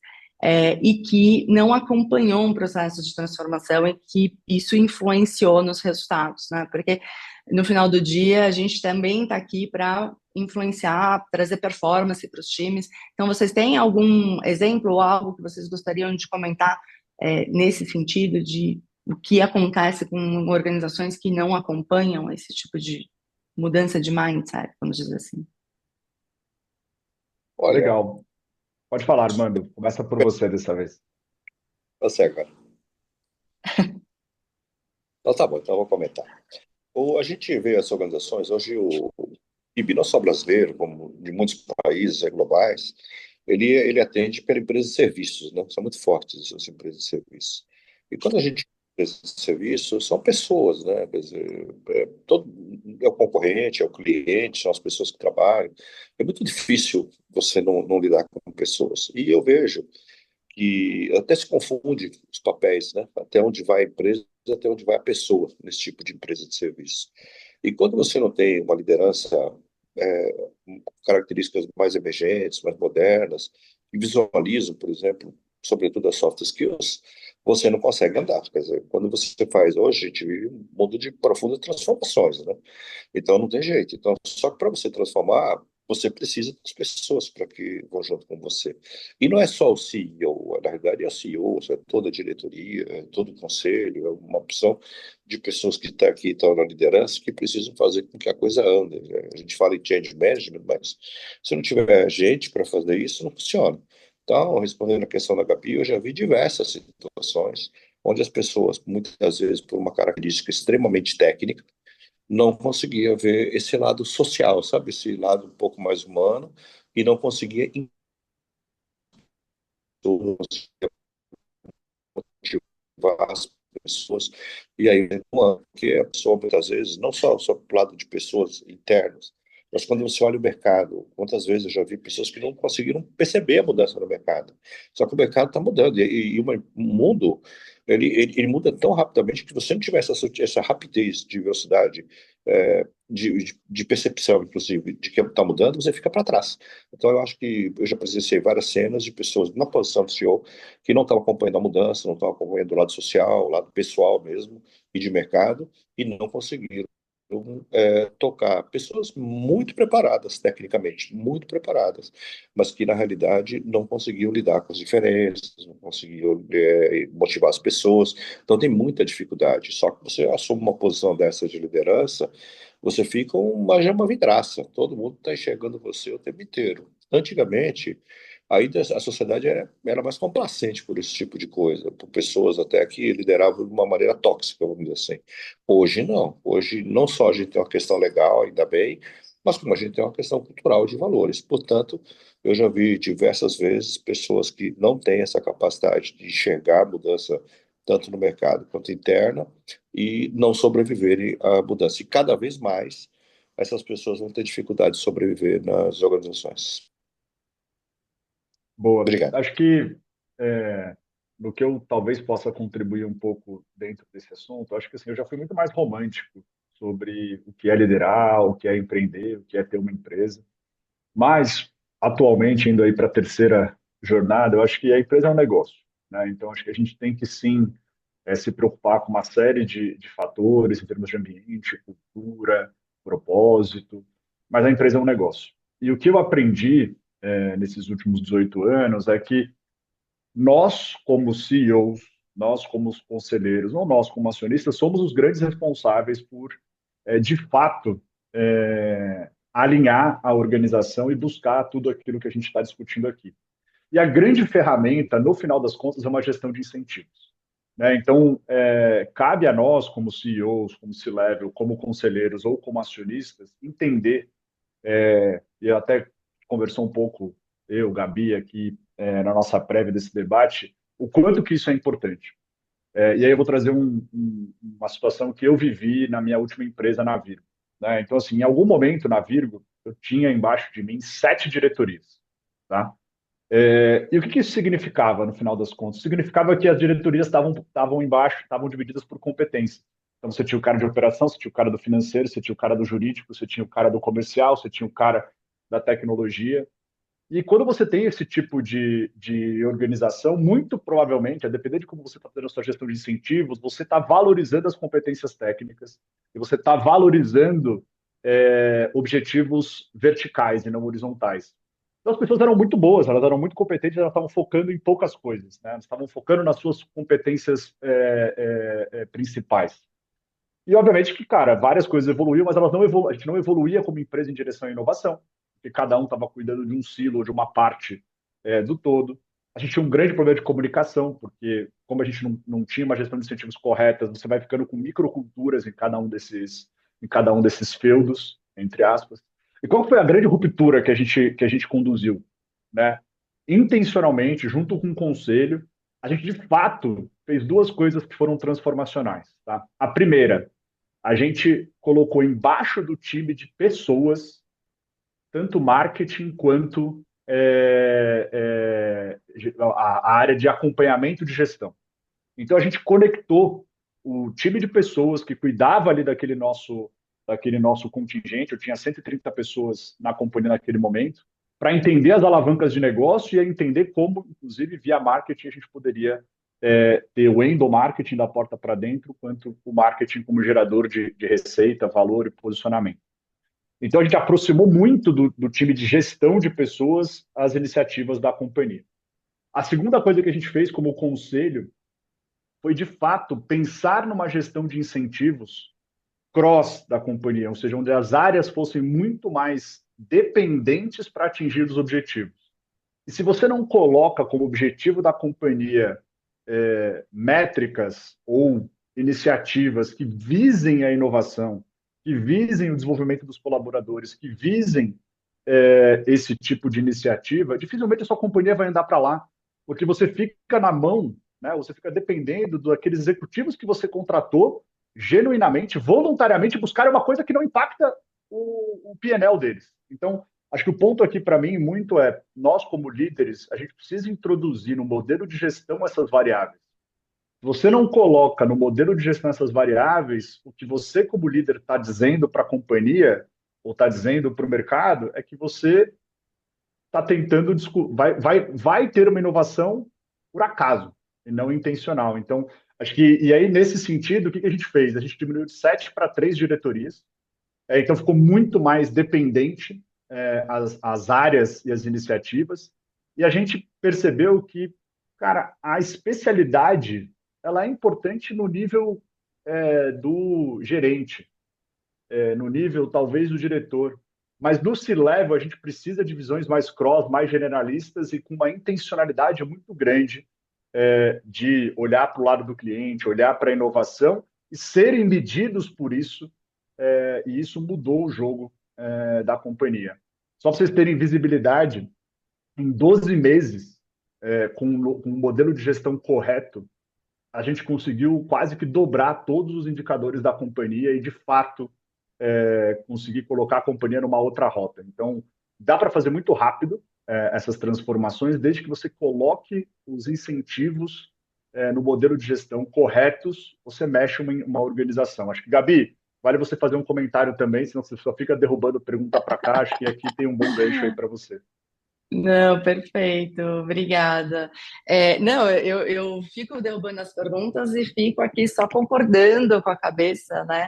Speaker 4: e que não acompanhou um processo de transformação e que isso influenciou nos resultados, né? Porque no final do dia a gente também está aqui para influenciar, trazer performance para os times. Então, vocês têm algum exemplo ou algo que vocês gostariam de comentar nesse sentido de o que acontece com organizações que não acompanham esse tipo de mudança de mindset, vamos dizer assim?
Speaker 5: Olha,
Speaker 6: Legal. Pode falar, Armando. Começa por você dessa vez.
Speaker 5: você agora. Então tá bom, então eu vou comentar. A gente vê as organizações, hoje o PIB, não só brasileiro, como de muitos países globais, ele atende pela empresa de serviços, né? São muito fortes as empresas de serviços. E quando a gente empresa de serviços, são pessoas, né? Quer dizer, é o concorrente, é o cliente, são as pessoas que trabalham. É muito difícil você não lidar com pessoas. E eu vejo que até se confunde os papéis, né? Até onde vai a empresa, até onde vai a pessoa nesse tipo de empresa de serviço. E quando você não tem uma liderança com características mais emergentes, mais modernas, que visualizam, por exemplo, sobretudo as soft skills, você não consegue andar. Quer dizer, quando você faz hoje, a gente vive um mundo de profundas transformações, né? Então não tem jeito. Então, só que para você transformar, você precisa das pessoas para que vão junto com você. E não é só o CEO, na verdade é o CEO, é toda a diretoria, é todo o conselho, é uma opção de pessoas que estão na liderança que precisam fazer com que a coisa ande. A gente fala em change management, mas se não tiver gente para fazer isso, não funciona. Então, respondendo a questão da Gabi, eu já vi diversas situações onde as pessoas, muitas vezes por uma característica extremamente técnica, não conseguia ver esse lado social, sabe? Esse lado um pouco mais humano, e não conseguia motivar as pessoas. E aí, que a pessoa, muitas vezes, não só do lado de pessoas internas, mas quando você olha o mercado, quantas vezes eu já vi pessoas que não conseguiram perceber a mudança no mercado. Só que o mercado está mudando, e o mundo, ele muda tão rapidamente que se você não tiver essa rapidez de velocidade, de percepção, inclusive, de que está mudando, você fica para trás. Então, eu acho que eu já presenciei várias cenas de pessoas na posição de CEO que não estavam acompanhando a mudança, não estavam acompanhando o lado social, o lado pessoal mesmo, e de mercado, e não conseguiram tocar pessoas muito preparadas tecnicamente, muito preparadas, mas que na realidade não conseguiam lidar com as diferenças, não conseguiam motivar as pessoas. Então tem muita dificuldade. Só que você assume uma posição dessa de liderança, você fica uma vidraça. Todo mundo está enxergando você o tempo inteiro. Antigamente, ainda a sociedade era mais complacente por esse tipo de coisa, por pessoas até que lideravam de uma maneira tóxica, vamos dizer assim. Hoje não. Hoje não só a gente tem uma questão legal, ainda bem, mas como a gente tem uma questão cultural de valores. Portanto, eu já vi diversas vezes pessoas que não têm essa capacidade de enxergar a mudança tanto no mercado quanto interna e não sobreviverem à mudança. E cada vez mais essas pessoas vão ter dificuldade de sobreviver nas organizações.
Speaker 6: Boa.
Speaker 5: Obrigado.
Speaker 6: Acho que no que eu talvez possa contribuir um pouco dentro desse assunto, acho que assim, eu já fui muito mais romântico sobre o que é liderar, o que é empreender, o que é ter uma empresa. Mas, atualmente, indo aí para a terceira jornada, eu acho que a empresa é um negócio, né? Então, acho que a gente tem que sim se preocupar com uma série de fatores em termos de ambiente, cultura, propósito, mas a empresa é um negócio. E o que eu aprendi nesses últimos 18 anos é que nós, como CEOs, nós, como os conselheiros, ou nós, como acionistas, somos os grandes responsáveis por, de fato, alinhar a organização e buscar tudo aquilo que a gente está discutindo aqui. E a grande ferramenta, no final das contas, é uma gestão de incentivos. Né? Então, cabe a nós, como CEOs, como C-Level, como conselheiros ou como acionistas, entender, e até conversou um pouco, eu, Gabi, aqui na nossa prévia desse debate, o quanto que isso é importante. E aí eu vou trazer uma situação que eu vivi na minha última empresa, na Virgo. Né? Então, assim, em algum momento na Virgo, eu tinha embaixo de mim 7 diretorias. Tá? E o que isso significava, no final das contas? Significava que as diretorias estavam embaixo, estavam divididas por competência. Então, você tinha o cara de operação, você tinha o cara do financeiro, você tinha o cara do jurídico, você tinha o cara do comercial, você tinha o cara da tecnologia. E quando você tem esse tipo de organização, muito provavelmente, a depender de como você está fazendo a sua gestão de incentivos, você está valorizando as competências técnicas e você está valorizando objetivos verticais e não horizontais. Então, as pessoas eram muito boas, elas eram muito competentes, elas estavam focando em poucas coisas, né? Elas estavam focando nas suas competências principais. E, obviamente, que, cara, várias coisas evoluíam, mas elas não a gente não evoluía como empresa em direção à inovação, porque cada um estava cuidando de um silo, de uma parte do todo. A gente tinha um grande problema de comunicação, porque como a gente não tinha uma gestão de incentivos corretas, você vai ficando com microculturas em cada um desses feudos, entre aspas. E qual foi a grande ruptura que a gente conduziu, né? Intencionalmente, junto com o conselho, a gente de fato fez duas coisas que foram transformacionais, tá? A primeira, a gente colocou embaixo do time de pessoas tanto marketing quanto a área de acompanhamento de gestão. Então, a gente conectou o time de pessoas que cuidava ali daquele nosso contingente. Eu tinha 130 pessoas na companhia naquele momento, para entender as alavancas de negócio e entender como, inclusive, via marketing, a gente poderia ter o endomarketing da porta para dentro, quanto o marketing como gerador de receita, valor e posicionamento. Então, a gente aproximou muito do time de gestão de pessoas às iniciativas da companhia. A segunda coisa que a gente fez como conselho foi, de fato, pensar numa gestão de incentivos cross da companhia, ou seja, onde as áreas fossem muito mais dependentes para atingir os objetivos. E se você não coloca como objetivo da companhia métricas ou iniciativas que visem a inovação, que visem o desenvolvimento dos colaboradores, que visem esse tipo de iniciativa, dificilmente a sua companhia vai andar para lá, porque você fica na mão, né, você fica dependendo daqueles executivos que você contratou genuinamente, voluntariamente, buscarem uma coisa que não impacta o P&L deles. Então, acho que o ponto aqui para mim muito nós como líderes, a gente precisa introduzir no modelo de gestão essas variáveis. Se você não coloca no modelo de gestão essas variáveis, o que você como líder está dizendo para a companhia ou está dizendo para o mercado é que você está tentando vai ter uma inovação por acaso e não intencional. Então, acho que e aí nesse sentido, o que a gente fez? A gente diminuiu de 7 para 3 diretorias. Então ficou muito mais dependente as áreas e as iniciativas. E a gente percebeu que, cara, a especialidade ela é importante no nível do gerente, no nível talvez do diretor. Mas no C-Level a gente precisa de visões mais cross, mais generalistas e com uma intencionalidade muito grande de olhar para o lado do cliente, olhar para a inovação e serem medidos por isso. E isso mudou o jogo da companhia. Só para vocês terem visibilidade, em 12 meses, com um modelo de gestão correto, a gente conseguiu quase que dobrar todos os indicadores da companhia e, de fato, conseguir colocar a companhia numa outra rota. Então, dá para fazer muito rápido essas transformações, desde que você coloque os incentivos no modelo de gestão corretos, você mexe uma organização. Acho que, Gabi, vale você fazer um comentário também, senão você só fica derrubando pergunta para cá. Acho que aqui tem um bom gancho aí para você.
Speaker 4: Não, perfeito, obrigada. Não, eu fico derrubando as perguntas e fico aqui só concordando com a cabeça, né?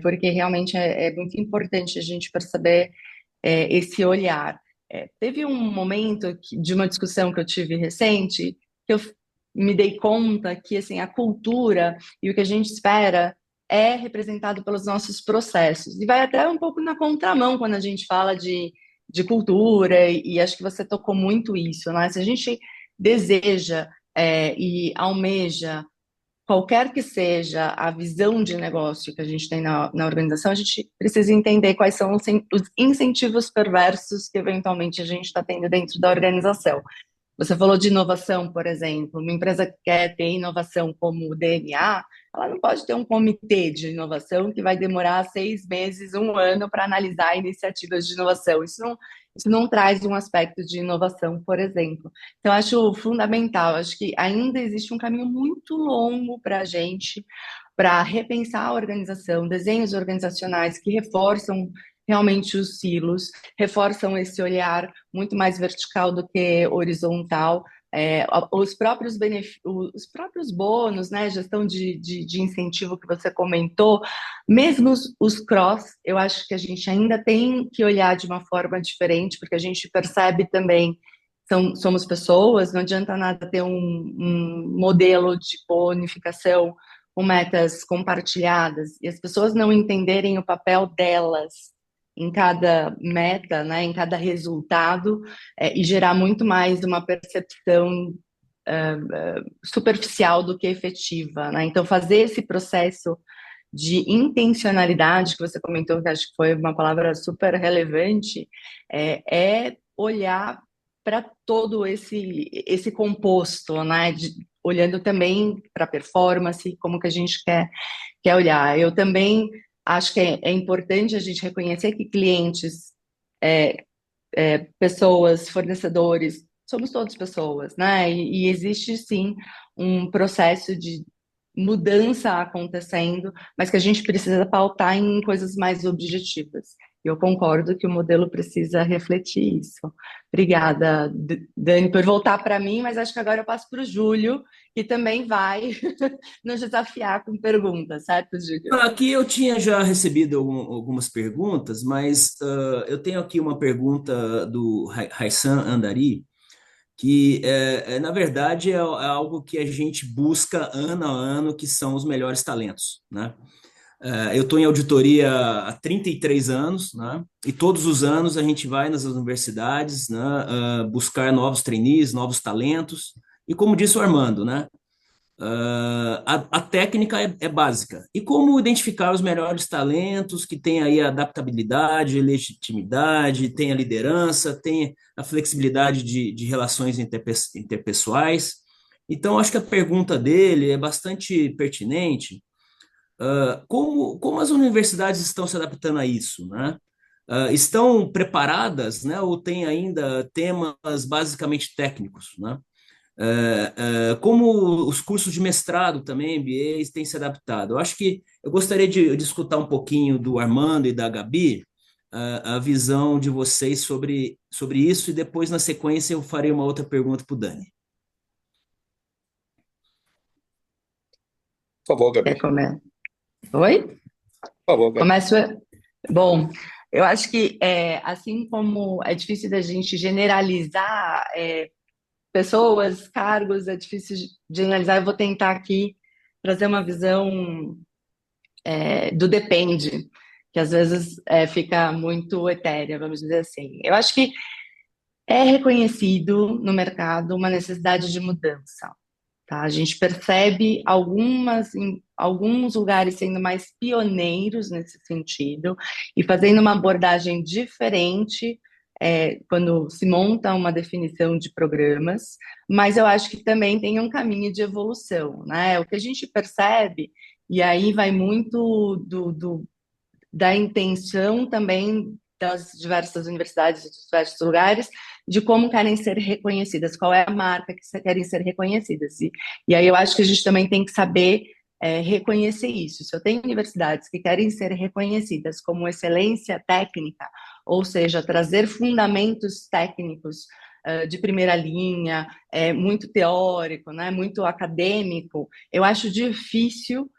Speaker 4: Porque realmente é muito importante a gente perceber esse olhar. Teve um momento de uma discussão que eu tive recente que eu me dei conta que assim, a cultura e o que a gente espera é representado pelos nossos processos. E vai até um pouco na contramão quando a gente fala de cultura, e acho que você tocou muito isso, né? Se a gente deseja e almeja qualquer que seja a visão de negócio que a gente tem na organização, a gente precisa entender quais são os incentivos perversos que eventualmente a gente está tendo dentro da organização. Você falou de inovação, por exemplo. Uma empresa que quer ter inovação como o DNA, ela não pode ter um comitê de inovação que vai demorar 6 meses, um ano para analisar iniciativas de inovação. Isso não traz um aspecto de inovação, por exemplo. Então, acho fundamental. Acho que ainda existe um caminho muito longo para a gente, para repensar a organização, desenhos organizacionais que reforçam realmente os silos, reforçam esse olhar muito mais vertical do que horizontal. Os próprios bônus, né, gestão de incentivo que você comentou, mesmo os cross, eu acho que a gente ainda tem que olhar de uma forma diferente, porque a gente percebe também, somos pessoas, não adianta nada ter um modelo de bonificação com metas compartilhadas, e as pessoas não entenderem o papel delas em cada meta, né, em cada resultado, e gerar muito mais uma percepção superficial do que efetiva, né? Então, fazer esse processo de intencionalidade que você comentou, que acho que foi uma palavra super relevante, é olhar para todo esse composto, né? Olhando também para a performance, como que a gente quer olhar. Eu também acho que é importante a gente reconhecer que clientes, pessoas, fornecedores, somos todos pessoas, né? E existe sim um processo de mudança acontecendo, mas que a gente precisa pautar em coisas mais objetivas. Eu concordo que o modelo precisa refletir isso. Obrigada, Dani, por voltar para mim, mas acho que agora eu passo para o Júlio, que também vai nos desafiar com perguntas, certo, Júlio?
Speaker 2: Aqui eu tinha já recebido algumas perguntas, mas eu tenho aqui uma pergunta do Haysam Andari, que na verdade é algo que a gente busca ano a ano, que são os melhores talentos, né? Eu estou em auditoria há 33 anos, né? E todos os anos a gente vai nas universidades, né, buscar novos trainees, novos talentos. E como disse o Armando, né? A técnica é básica. E como identificar os melhores talentos que têm aí a adaptabilidade, legitimidade, tem a liderança, tem a flexibilidade de relações interpessoais. Então, acho que a pergunta dele é bastante pertinente. Como as universidades estão se adaptando a isso, né? Estão preparadas, né? Ou tem ainda temas basicamente técnicos, né? Como os cursos de mestrado também, MBAs, têm se adaptado. Eu acho que eu gostaria de escutar um pouquinho do Armando e da Gabi, a visão de vocês sobre isso, e depois, na sequência, eu farei uma outra pergunta para o Dani.
Speaker 5: Por favor,
Speaker 4: Quer
Speaker 5: Gabi.
Speaker 4: comer? Oi?
Speaker 5: Por favor, Gabi.
Speaker 4: Começo. Bom, eu acho que assim como é difícil da gente generalizar pessoas, cargos, é difícil generalizar, eu vou tentar aqui trazer uma visão do depende, que às vezes fica muito etérea, vamos dizer assim. Eu acho que é reconhecido no mercado uma necessidade de mudança. Tá? A gente percebe em alguns lugares sendo mais pioneiros nesse sentido e fazendo uma abordagem diferente quando se monta uma definição de programas, mas eu acho que também tem um caminho de evolução, né? O que a gente percebe, e aí vai muito da intenção também das diversas universidades, dos diversos lugares, de como querem ser reconhecidas, qual é a marca que querem ser reconhecidas. E aí eu acho que a gente também tem que saber reconhecer isso. Se eu tenho universidades que querem ser reconhecidas como excelência técnica, ou seja, trazer fundamentos técnicos de primeira linha, muito teórico, né, muito acadêmico, eu acho difícil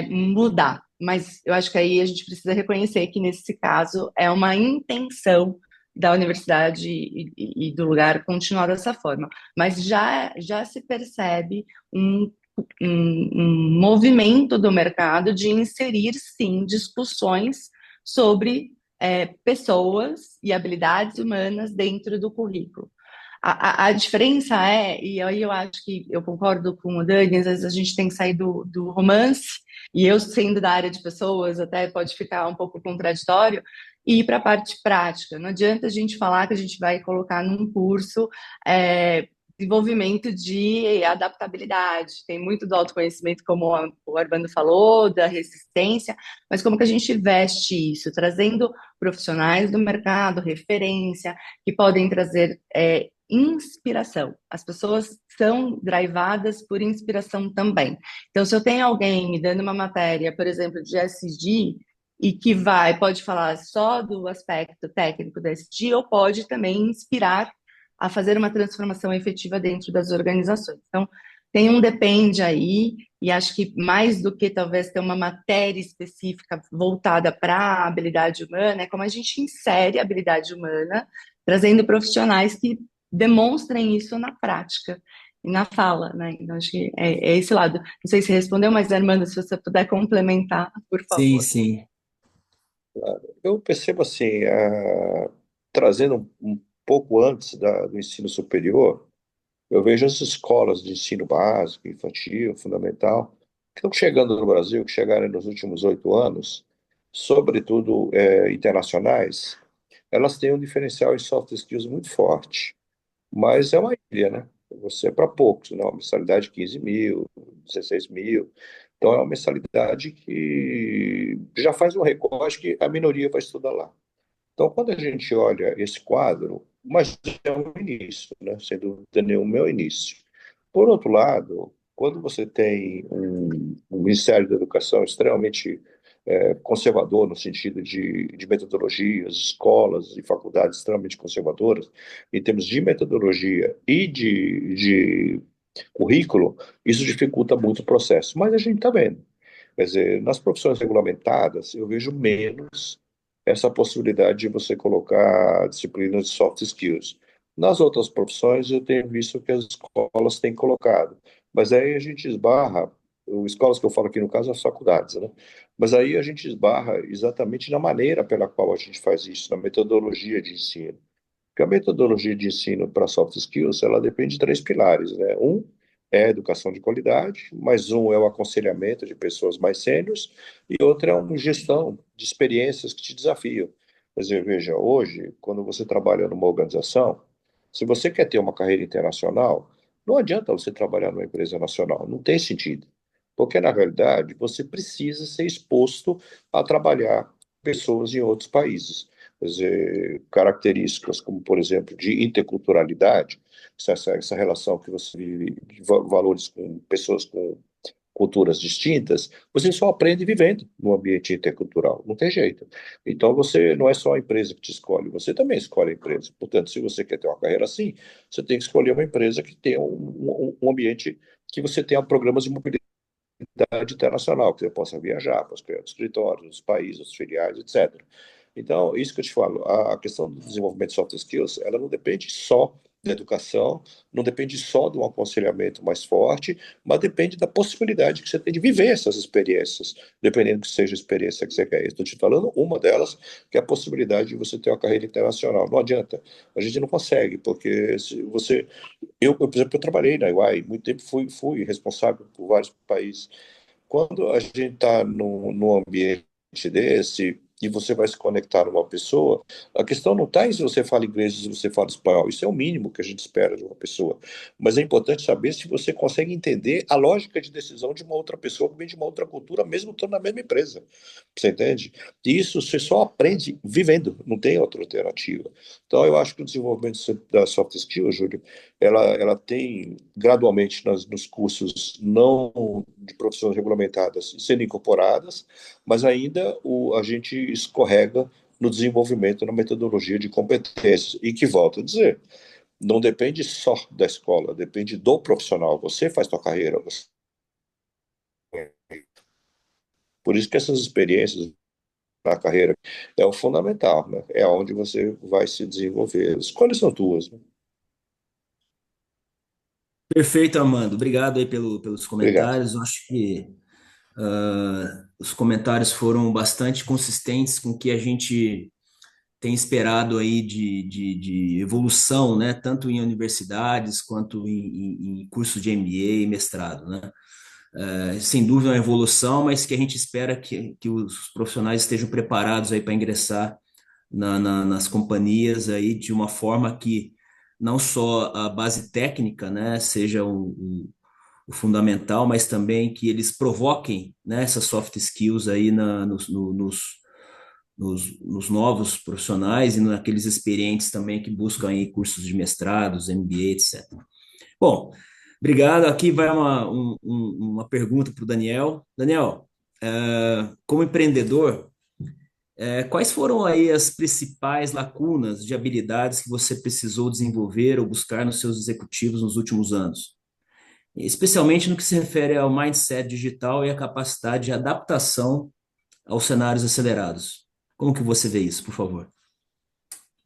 Speaker 4: mudar. Mas eu acho que aí a gente precisa reconhecer que, nesse caso, é uma intenção da universidade e do lugar continuar dessa forma. Mas já se percebe um movimento do mercado de inserir, sim, discussões sobre pessoas e habilidades humanas dentro do currículo. A diferença e aí eu acho que eu concordo com o Dani, às vezes a gente tem que sair do romance, e eu sendo da área de pessoas até pode ficar um pouco contraditório, e ir para a parte prática. Não adianta a gente falar que a gente vai colocar num curso desenvolvimento de adaptabilidade. Tem muito do autoconhecimento, como o Armando falou, da resistência, mas como que a gente veste isso? Trazendo profissionais do mercado, referência, que podem trazer inspiração. As pessoas são drivadas por inspiração também. Então, se eu tenho alguém me dando uma matéria, por exemplo, de SG, e que pode falar só do aspecto técnico da SG, ou pode também inspirar a fazer uma transformação efetiva dentro das organizações. Então, tem um depende aí, e acho que mais do que talvez ter uma matéria específica voltada para a habilidade humana, é como a gente insere a habilidade humana, trazendo profissionais que demonstrem isso na prática e na fala, né? Então, acho que é esse lado. Não sei se respondeu, mas, Armando, se você puder complementar, por
Speaker 2: Sim,
Speaker 4: favor.
Speaker 2: sim.
Speaker 5: Eu percebo assim, trazendo um pouco antes do ensino superior, eu vejo as escolas de ensino básico, infantil, fundamental, que estão chegando no Brasil, que chegaram nos últimos 8 anos, sobretudo internacionais, elas têm um diferencial em soft skills muito forte, mas é uma ilha, né? Você é para poucos, né? Uma mensalidade de 15 mil, 16 mil. Então, é uma mensalidade que já faz um recorte que a minoria vai estudar lá. Então, quando a gente olha esse quadro, mas é um início, né? Sem dúvida nenhuma, é um início. Por outro lado, quando você tem um Ministério da Educação extremamente conservador, no sentido de metodologias, escolas e faculdades extremamente conservadoras, em termos de metodologia e de currículo, isso dificulta muito o processo. Mas a gente está vendo. Quer dizer, nas profissões regulamentadas, eu vejo menos essa possibilidade de você colocar disciplinas de soft skills. Nas outras profissões, eu tenho visto que as escolas têm colocado, mas aí a gente esbarra, escolas que eu falo aqui no caso, as faculdades, né? Mas aí a gente esbarra exatamente na maneira pela qual a gente faz isso, na metodologia de ensino. Porque a metodologia de ensino para soft skills, ela depende de três pilares, né? Um é a educação de qualidade, mais um é o aconselhamento de pessoas mais sêniores, e outro é uma gestão de experiências que te desafiam. Quer dizer, veja, hoje, quando você trabalha numa organização, se você quer ter uma carreira internacional, não adianta você trabalhar numa empresa nacional, não tem sentido. Porque, na realidade, você precisa ser exposto a trabalhar com pessoas em outros países. Quer dizer, características como, por exemplo, de interculturalidade, essa relação que você vive de valores com pessoas com culturas distintas, você só aprende vivendo no ambiente intercultural, não tem jeito. Então, você não é só a empresa que te escolhe, você também escolhe a empresa. Portanto, se você quer ter uma carreira assim, você tem que escolher uma empresa que tenha um ambiente que você tenha programas de mobilidade internacional, que você possa viajar para os escritórios, os países, os filiais, etc. Então, isso que eu te falo, a questão do desenvolvimento de soft skills, ela não depende só da educação, não depende só de um aconselhamento mais forte, mas depende da possibilidade que você tem de viver essas experiências, dependendo que seja a experiência que você quer. Estou te falando uma delas, que é a possibilidade de você ter uma carreira internacional. Não adianta, a gente não consegue, porque se você... por exemplo, eu trabalhei na EY, muito tempo fui responsável por vários países. Quando a gente está num ambiente desse e você vai se conectar a uma pessoa, a questão não está em se você fala inglês ou se você fala espanhol. Isso é o mínimo que a gente espera de uma pessoa. Mas é importante saber se você consegue entender a lógica de decisão de uma outra pessoa que vem de uma outra cultura, mesmo estando na mesma empresa. Você entende? E isso você só aprende vivendo, não tem outra alternativa. Então, eu acho que o desenvolvimento da soft skills, Júlio, ela tem gradualmente nos cursos não de profissões regulamentadas sendo incorporadas, mas ainda a gente escorrega no desenvolvimento, na metodologia de competências, e que, volto a dizer, não depende só da escola, depende do profissional. Você faz sua carreira. Por isso que essas experiências na carreira é o fundamental, né? É onde você vai se desenvolver. As escolhas são tuas, né?
Speaker 2: Perfeito, Armando. Obrigado aí pelos
Speaker 5: Obrigado.
Speaker 2: comentários. Eu acho que os comentários foram bastante consistentes com o que a gente tem esperado aí de evolução, né? Tanto em universidades quanto em cursos de MBA e mestrado, né? Sem dúvida é uma evolução, mas que a gente espera que os profissionais estejam preparados aí para ingressar nas companhias aí de uma forma que não só a base técnica, né, seja o fundamental, mas também que eles provoquem, né, essas soft skills aí nos novos profissionais e naqueles experientes também que buscam aí cursos de mestrados, MBA, etc. Bom, obrigado. Aqui vai uma pergunta para o Daniel. Daniel, como empreendedor, quais foram aí as principais lacunas de habilidades que você precisou desenvolver ou buscar nos seus executivos nos últimos anos? Especialmente no que se refere ao mindset digital e a capacidade de adaptação aos cenários acelerados. Como que você vê isso, por favor?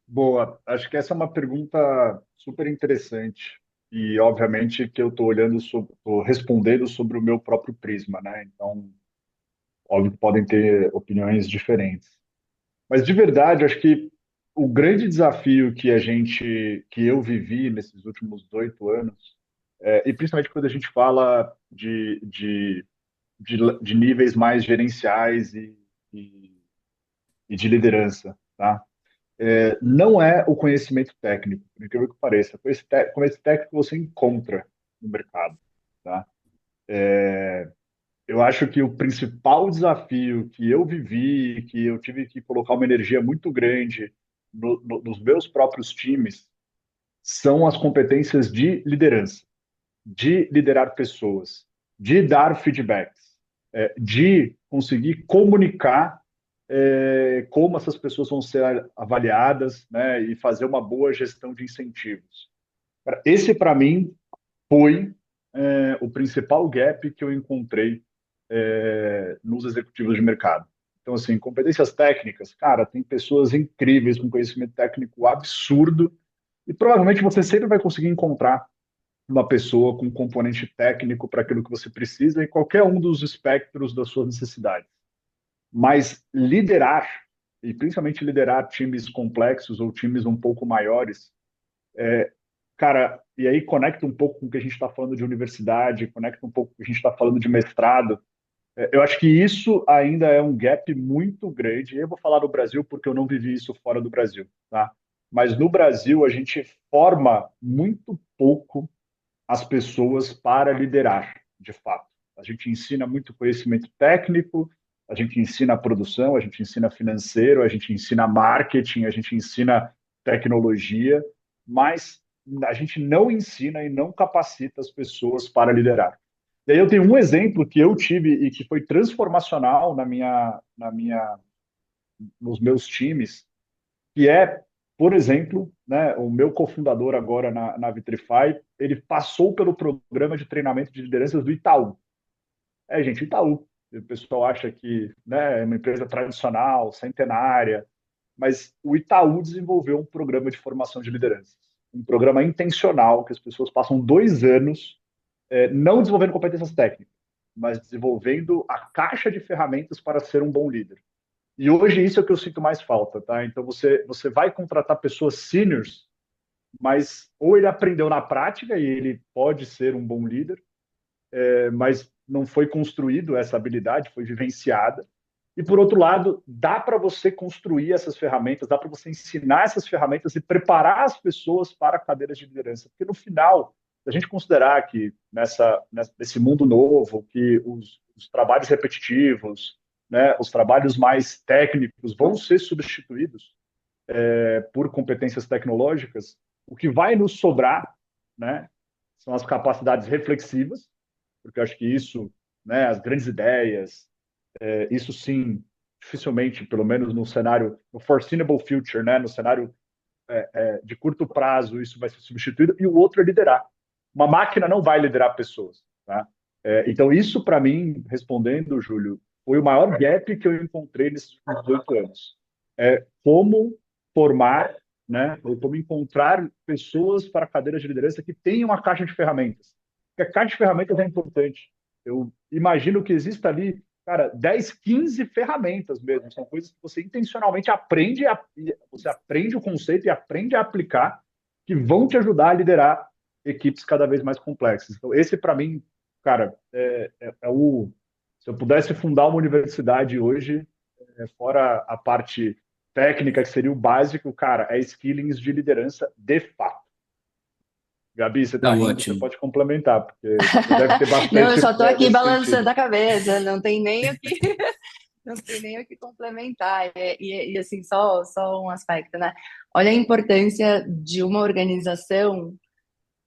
Speaker 6: Boa, acho que essa é uma pergunta super interessante e, obviamente, que eu estou estou respondendo sobre o meu próprio prisma, né? Então, óbvio que podem ter opiniões diferentes. Mas, de verdade, acho que o grande desafio que eu vivi nesses últimos 8 anos, e principalmente quando a gente fala de níveis mais gerenciais e, e de liderança, tá? Não é o conhecimento técnico, por incrível que pareça. Conhecimento técnico você encontra no mercado, tá? Eu acho que o principal desafio que eu vivi, que eu tive que colocar uma energia muito grande nos meus próprios times, são as competências de liderança, de liderar pessoas, de dar feedbacks, de conseguir comunicar como essas pessoas vão ser avaliadas, né, e fazer uma boa gestão de incentivos. Esse, para mim, foi o principal gap que eu encontrei nos executivos de mercado. Então, assim, competências técnicas, cara, tem pessoas incríveis com conhecimento técnico absurdo e provavelmente você sempre vai conseguir encontrar uma pessoa com um componente técnico para aquilo que você precisa em qualquer um dos espectros das suas necessidades. Mas liderar, e principalmente liderar times complexos ou times um pouco maiores, cara, e aí conecta um pouco com o que a gente está falando de universidade, conecta um pouco com o que a gente está falando de mestrado. Eu acho que isso ainda é um gap muito grande. Eu vou falar do Brasil porque eu não vivi isso fora do Brasil, tá? Mas no Brasil a gente forma muito pouco as pessoas para liderar, de fato. A gente ensina muito conhecimento técnico, a gente ensina produção, a gente ensina financeiro, a gente ensina marketing, a gente ensina tecnologia, mas a gente não ensina e não capacita as pessoas para liderar. E aí eu tenho um exemplo que eu tive e que foi transformacional nos meus times, que é, por exemplo, né, o meu cofundador agora na Vitrify, ele passou pelo programa de treinamento de lideranças do Itaú. Gente, Itaú. O pessoal acha que, né, é uma empresa tradicional, centenária, mas o Itaú desenvolveu um programa de formação de lideranças. Um programa intencional, que as pessoas passam 2 anos não desenvolvendo competências técnicas, mas desenvolvendo a caixa de ferramentas para ser um bom líder. E hoje isso é o que eu sinto mais falta, tá? Então você vai contratar pessoas seniors, mas ou ele aprendeu na prática e ele pode ser um bom líder, mas não foi construído essa habilidade, foi vivenciada. E por outro lado, dá para você construir essas ferramentas, dá para você ensinar essas ferramentas e preparar as pessoas para cadeiras de liderança, porque no final, se a gente considerar que nesse mundo novo, que os trabalhos repetitivos, né, os trabalhos mais técnicos vão ser substituídos por competências tecnológicas, o que vai nos sobrar, né, são as capacidades reflexivas, porque eu acho que isso, né, as grandes ideias, isso sim, dificilmente, pelo menos no cenário, no foreseeable future, né, no cenário de curto prazo, isso vai ser substituído, e o outro é liderar. Uma máquina não vai liderar pessoas, tá? Então, isso, para mim, respondendo, Júlio, foi o maior gap que eu encontrei nesses últimos 8 anos. Como formar, né, ou como encontrar pessoas para cadeiras de liderança que tenham uma caixa de ferramentas. Porque a caixa de ferramentas é importante. Eu imagino que exista ali, cara, 10, 15 ferramentas mesmo. São coisas que você intencionalmente você aprende o conceito e aprende a aplicar, que vão te ajudar a liderar equipes cada vez mais complexas. Então, esse, para mim, cara, se eu pudesse fundar uma universidade hoje, fora a parte técnica, que seria o básico, cara, é skillings de liderança de fato. Gabi, você está
Speaker 2: Tá
Speaker 6: rindo, você
Speaker 2: ótimo.
Speaker 6: pode complementar, porque você deve ter
Speaker 4: Não,
Speaker 6: bastante
Speaker 4: eu só estou aqui
Speaker 6: nesse
Speaker 4: balançando
Speaker 6: sentido.
Speaker 4: a cabeça, não tem nem o que, não tem nem o que complementar. Assim, só um aspecto, né? Olha a importância de uma organização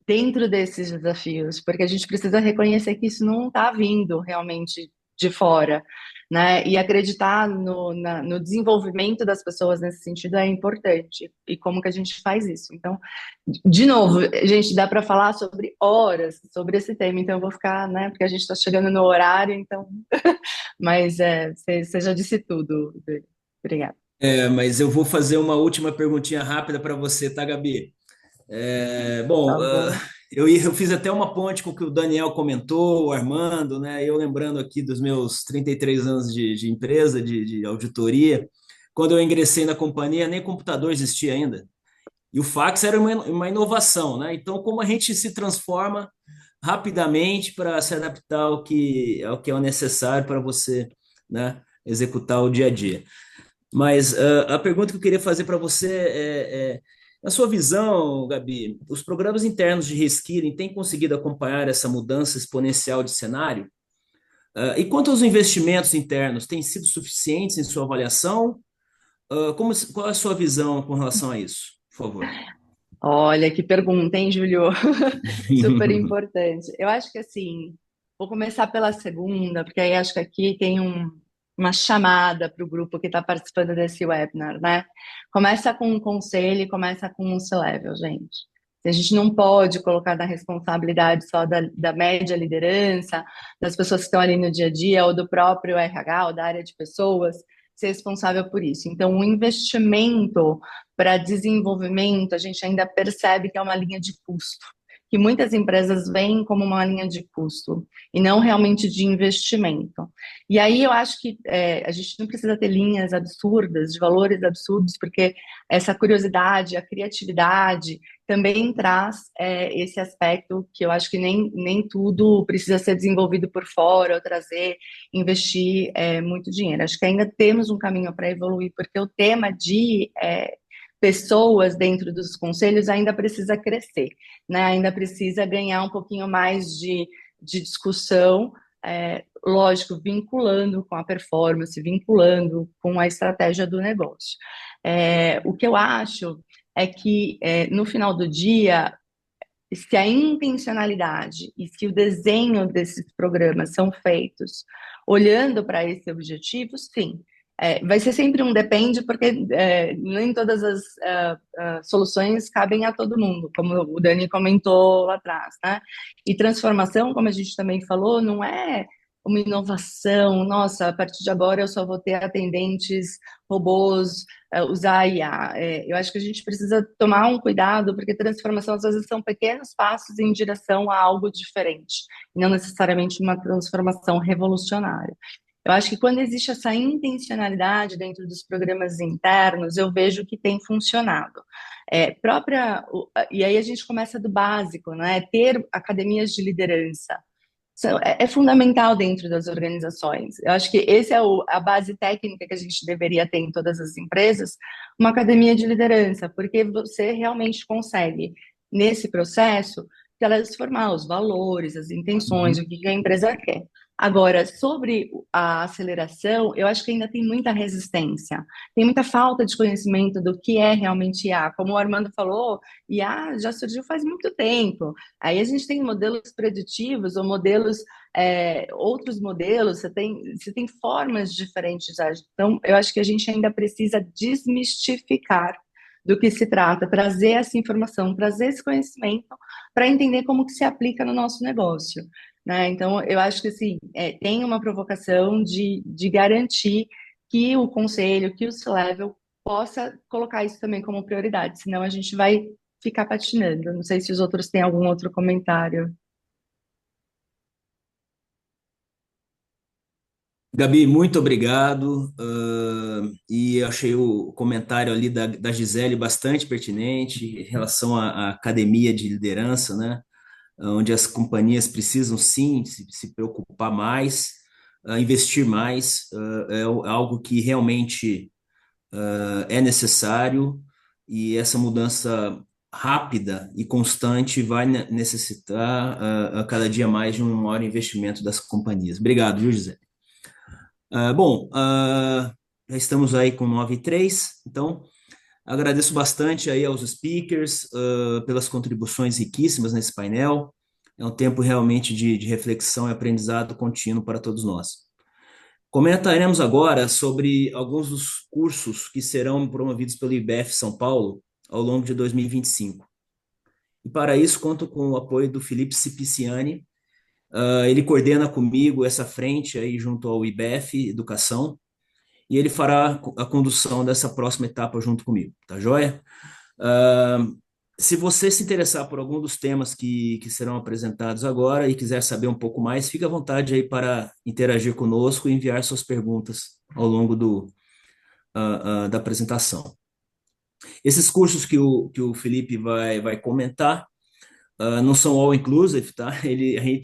Speaker 4: dentro desses desafios, porque a gente precisa reconhecer que isso não está vindo realmente de fora, né? E acreditar no desenvolvimento das pessoas nesse sentido é importante. E como que a gente faz isso? Então, de novo, gente, dá para falar sobre horas sobre esse tema, então eu vou ficar, né? Porque a gente está chegando no horário, então. Mas você já disse tudo. Obrigada.
Speaker 2: Mas eu vou fazer uma última perguntinha rápida para você, tá, Gabi?
Speaker 4: Por
Speaker 2: Bom,
Speaker 4: favor.
Speaker 2: eu fiz até uma ponte com o que o Daniel comentou, o Armando, né? Eu lembrando aqui dos meus 33 anos de empresa, de auditoria. Quando eu ingressei na companhia, nem computador existia ainda. E o fax era uma inovação, né? Então, como a gente se transforma rapidamente para se adaptar ao que é necessário para você, né, executar o dia a dia. Mas a pergunta que eu queria fazer para você na sua visão, Gabi, os programas internos de reskilling têm conseguido acompanhar essa mudança exponencial de cenário? E quanto aos investimentos internos, têm sido suficientes em sua avaliação? Qual é a sua visão com relação a isso, por favor?
Speaker 4: Olha, que pergunta, hein, Júlio? Super importante. Eu acho que assim, vou começar pela segunda, porque aí acho que aqui tem uma chamada para o grupo que está participando desse webinar, né? Começa com um conselho e começa com um C-level, gente. A gente não pode colocar na responsabilidade só da média liderança, das pessoas que estão ali no dia a dia, ou do próprio RH, ou da área de pessoas, ser responsável por isso. Então, o investimento para desenvolvimento, a gente ainda percebe que é uma linha de custo, que muitas empresas veem como uma linha de custo e não realmente de investimento. E aí eu acho que a gente não precisa ter linhas absurdas, de valores absurdos, porque essa curiosidade, a criatividade também traz esse aspecto que eu acho que nem tudo precisa ser desenvolvido por fora, ou trazer, investir muito dinheiro. Acho que ainda temos um caminho para evoluir, porque o tema de pessoas dentro dos conselhos ainda precisa crescer, né? Ainda precisa ganhar um pouquinho mais de discussão, lógico, vinculando com a performance, vinculando com a estratégia do negócio. O que eu acho é que, no final do dia, se a intencionalidade e se o desenho desses programas são feitos olhando para esse objetivo, sim. Vai ser sempre um depende, porque nem todas as soluções cabem a todo mundo, como o Dani comentou lá atrás, né? E transformação, como a gente também falou, não é uma inovação, nossa, a partir de agora eu só vou ter atendentes robôs, usar IA. Eu acho que a gente precisa tomar um cuidado, porque transformação às vezes são pequenos passos em direção a algo diferente, não necessariamente uma transformação revolucionária. Eu acho que quando existe essa intencionalidade dentro dos programas internos, eu vejo que tem funcionado. E aí a gente começa do básico, né? Ter academias de liderança é fundamental dentro das organizações. Eu acho que esse é a base técnica que a gente deveria ter em todas as empresas, uma academia de liderança, porque você realmente consegue, nesse processo, transformar os valores, as intenções, o que a empresa quer. Agora, sobre a aceleração, eu acho que ainda tem muita resistência, tem muita falta de conhecimento do que é realmente IA. Como o Armando falou, IA já surgiu faz muito tempo. Aí a gente tem modelos preditivos ou modelos, outros modelos, você tem formas diferentes. Então, eu acho que a gente ainda precisa desmistificar do que se trata, trazer essa informação, trazer esse conhecimento para entender como que se aplica no nosso negócio, né? Então, eu acho que assim, tem uma provocação de garantir que o conselho, que o C-Level possa colocar isso também como prioridade, senão a gente vai ficar patinando. Não sei se os outros têm algum outro comentário.
Speaker 2: Gabi, muito obrigado. E achei o comentário ali da Gisele bastante pertinente em relação à academia de liderança, né? Onde as companhias precisam sim se preocupar mais, investir mais, algo que realmente é necessário e essa mudança rápida e constante vai necessitar a cada dia mais de um maior investimento das companhias. Obrigado, viu, José? Bom, já estamos aí com 9:03, então agradeço bastante aí aos speakers pelas contribuições riquíssimas nesse painel. É um tempo realmente de reflexão e aprendizado contínuo para todos nós. Comentaremos agora sobre alguns dos cursos que serão promovidos pelo IBF São Paulo ao longo de 2025. E para isso, conto com o apoio do Felipe Cipiciani. Ele coordena comigo essa frente aí junto ao IBF Educação, e ele fará a condução dessa próxima etapa junto comigo, tá joia? Se você se interessar por algum dos temas que serão apresentados agora e quiser saber um pouco mais, fique à vontade aí para interagir conosco e enviar suas perguntas ao longo da apresentação. Esses cursos que o Felipe vai comentar não são all inclusive, tá?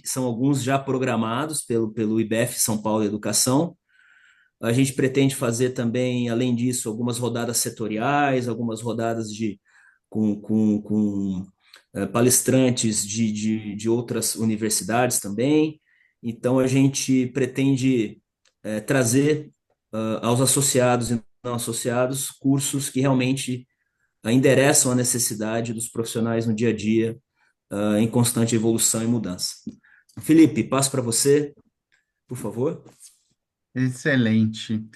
Speaker 2: São alguns já programados pelo IBF São Paulo Educação. A gente pretende fazer também, além disso, algumas rodadas setoriais, algumas rodadas com palestrantes de outras universidades também. Então, a gente pretende trazer aos associados e não associados cursos que realmente endereçam a necessidade dos profissionais no dia a dia, em constante evolução e mudança. Felipe, passo para você, por favor.
Speaker 3: Excelente.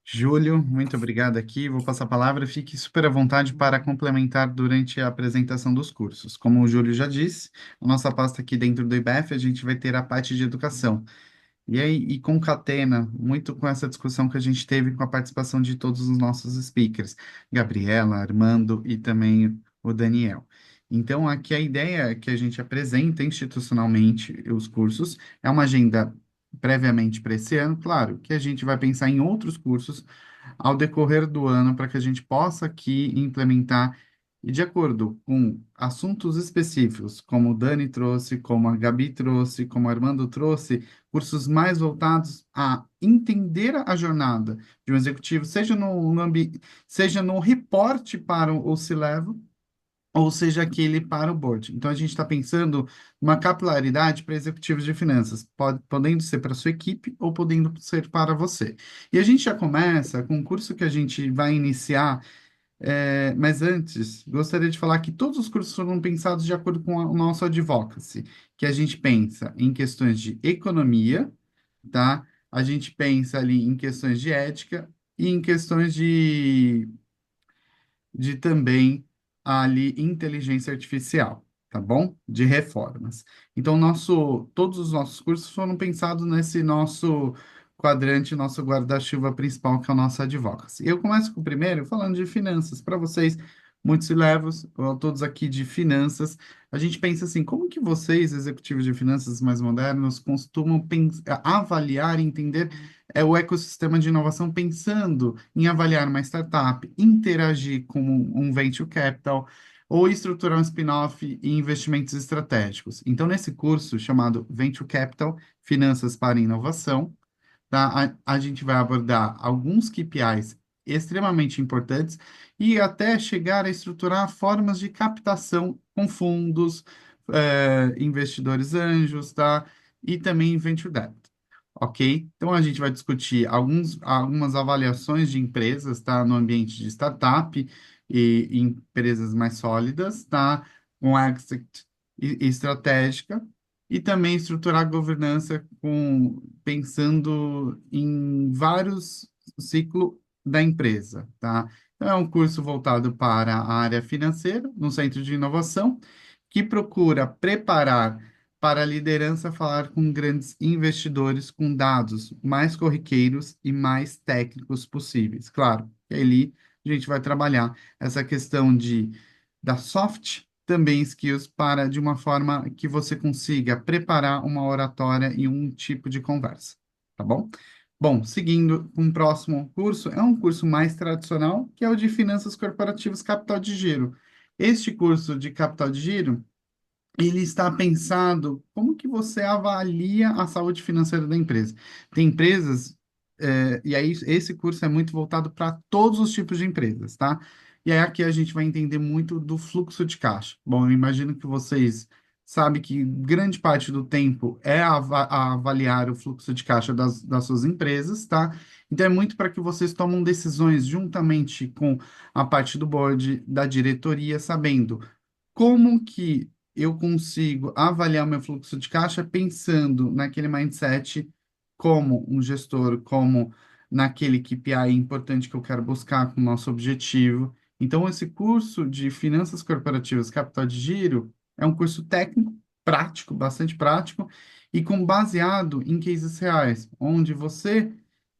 Speaker 3: Júlio, muito obrigado aqui. Vou passar a palavra. Fique super à vontade para complementar durante a apresentação dos cursos. Como o Júlio já disse, a nossa pasta aqui dentro do IBF, a gente vai ter a parte de educação. E aí, e concatena muito com essa discussão que a gente teve com a participação de todos os nossos speakers, Gabriela, Armando e também o Daniel. Então, aqui a ideia é que a gente apresenta institucionalmente os cursos, é uma agenda previamente para esse ano, claro, que a gente vai pensar em outros cursos ao decorrer do ano para que a gente possa aqui implementar e de acordo com assuntos específicos, como o Dani trouxe, como a Gabi trouxe, como o Armando trouxe, cursos mais voltados a entender a jornada de um executivo, seja no reporte para o C-Level, ou seja aquele para o board. Então, a gente está pensando uma capilaridade para executivos de finanças, podendo ser para a sua equipe ou podendo ser para você. E a gente já começa com um curso que a gente vai iniciar, mas antes, gostaria de falar que todos os cursos foram pensados de acordo com o nosso advocacy, que a gente pensa em questões de economia, tá? A gente pensa ali em questões de ética e em questões de também ali inteligência artificial, tá bom? De reformas. Então, todos os nossos cursos foram pensados nesse nosso quadrante, nosso guarda-chuva principal, que é o nosso advocacy. Eu começo com o primeiro falando de finanças. Para vocês, muitos levos, todos aqui de finanças, a gente pensa assim, como que vocês, executivos de finanças mais modernos, costumam avaliar e entender o ecossistema de inovação pensando em avaliar uma startup, interagir com um venture capital ou estruturar um spin-off e investimentos estratégicos. Então, nesse curso chamado Venture Capital, Finanças para Inovação, tá? A gente vai abordar alguns KPIs extremamente importantes e até chegar a estruturar formas de captação com fundos, investidores anjos, tá? E também venture debt. Ok? Então a gente vai discutir algumas avaliações de empresas, tá? No ambiente de startup e empresas mais sólidas, tá? Com exit estratégica e também estruturar a governança pensando em vários ciclos da empresa, tá? Então, é um curso voltado para a área financeira, no Centro de Inovação, que procura preparar para a liderança falar com grandes investidores com dados mais corriqueiros e mais técnicos possíveis. Claro, que ali a gente vai trabalhar essa questão da soft, também skills, para de uma forma que você consiga preparar uma oratória e um tipo de conversa, tá bom? Bom, seguindo com o próximo curso, é um curso mais tradicional, que é o de Finanças Corporativas Capital de Giro. Este curso de capital de giro, ele está pensado como que você avalia a saúde financeira da empresa. Tem empresas, e aí esse curso é muito voltado para todos os tipos de empresas, tá? E aí aqui a gente vai entender muito do fluxo de caixa. Bom, eu imagino que vocês sabem que grande parte do tempo é avaliar o fluxo de caixa das suas empresas, tá? Então é muito para que vocês tomem decisões juntamente com a parte do board, da diretoria, sabendo como que eu consigo avaliar o meu fluxo de caixa pensando naquele mindset como um gestor, como naquele KPI importante que eu quero buscar com o nosso objetivo. Então, esse curso de Finanças Corporativas Capital de Giro é um curso técnico, prático, bastante prático, e baseado em cases reais, onde você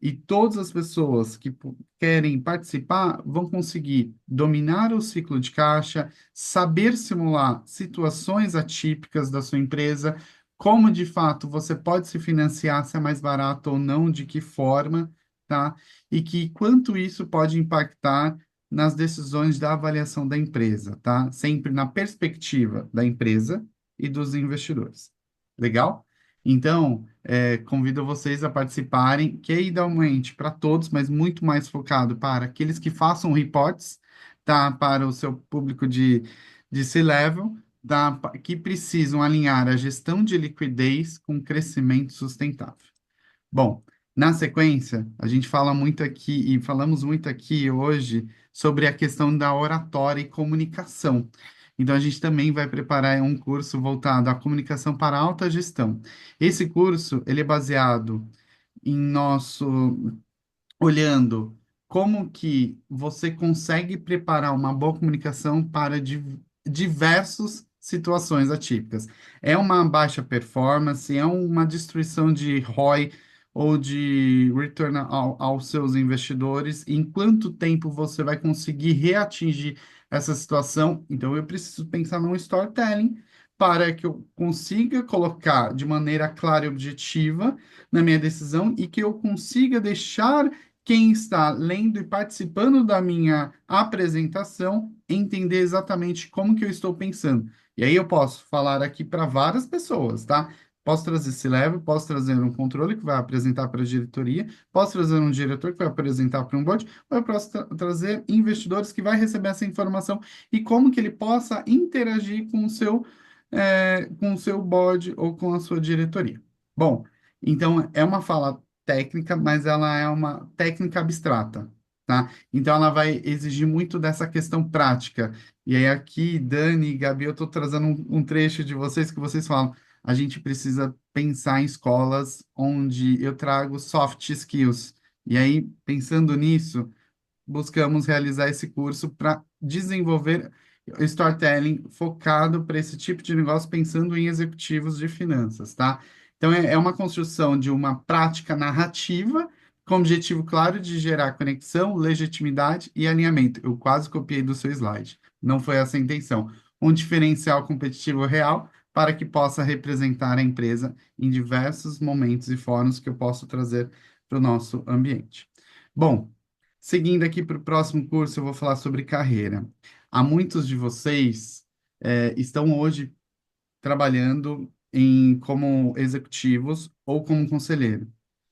Speaker 3: e todas as pessoas que querem participar vão conseguir dominar o ciclo de caixa, saber simular situações atípicas da sua empresa, como de fato você pode se financiar, se é mais barato ou não, de que forma, tá? E que quanto isso pode impactar nas decisões da avaliação da empresa, tá? Sempre na perspectiva da empresa e dos investidores. Legal? Então, convido vocês a participarem, que é idealmente para todos, mas muito mais focado para aqueles que façam reports, tá? Para o seu público de C-level, tá? Que precisam alinhar a gestão de liquidez com crescimento sustentável. Bom, na sequência, a gente fala muito aqui, e falamos muito aqui hoje, sobre a questão da oratória e comunicação. Então, a gente também vai preparar um curso voltado à comunicação para a alta gestão. Esse curso, ele é baseado em olhando como que você consegue preparar uma boa comunicação para diversas situações atípicas. É uma baixa performance, é uma destruição de ROI ou de return aos seus investidores, em quanto tempo você vai conseguir reatingir essa situação. Então, eu preciso pensar num storytelling para que eu consiga colocar de maneira clara e objetiva na minha decisão e que eu consiga deixar quem está lendo e participando da minha apresentação entender exatamente como que eu estou pensando. E aí eu posso falar aqui para várias pessoas, tá? Posso trazer C-Level, posso trazer um controle que vai apresentar para a diretoria, posso trazer um diretor que vai apresentar para um board, ou eu posso trazer investidores que vai receber essa informação e como que ele possa interagir com o seu board ou com a sua diretoria. Bom, então é uma fala técnica, mas ela é uma técnica abstrata, tá? Então ela vai exigir muito dessa questão prática. E aí aqui, Dani e Gabi, eu estou trazendo um trecho de vocês que vocês falam. A gente precisa pensar em escolas onde eu trago soft skills. E aí, pensando nisso, buscamos realizar esse curso para desenvolver storytelling focado para esse tipo de negócio, pensando em executivos de finanças, tá? Então, é uma construção de uma prática narrativa com o objetivo claro de gerar conexão, legitimidade e alinhamento. Eu quase copiei do seu slide. Não foi essa a intenção. Um diferencial competitivo real para que possa representar a empresa em diversos momentos e fóruns que eu posso trazer para o nosso ambiente. Bom, seguindo aqui para o próximo curso, eu vou falar sobre carreira. Há muitos de vocês estão hoje trabalhando como executivos ou como conselheiro.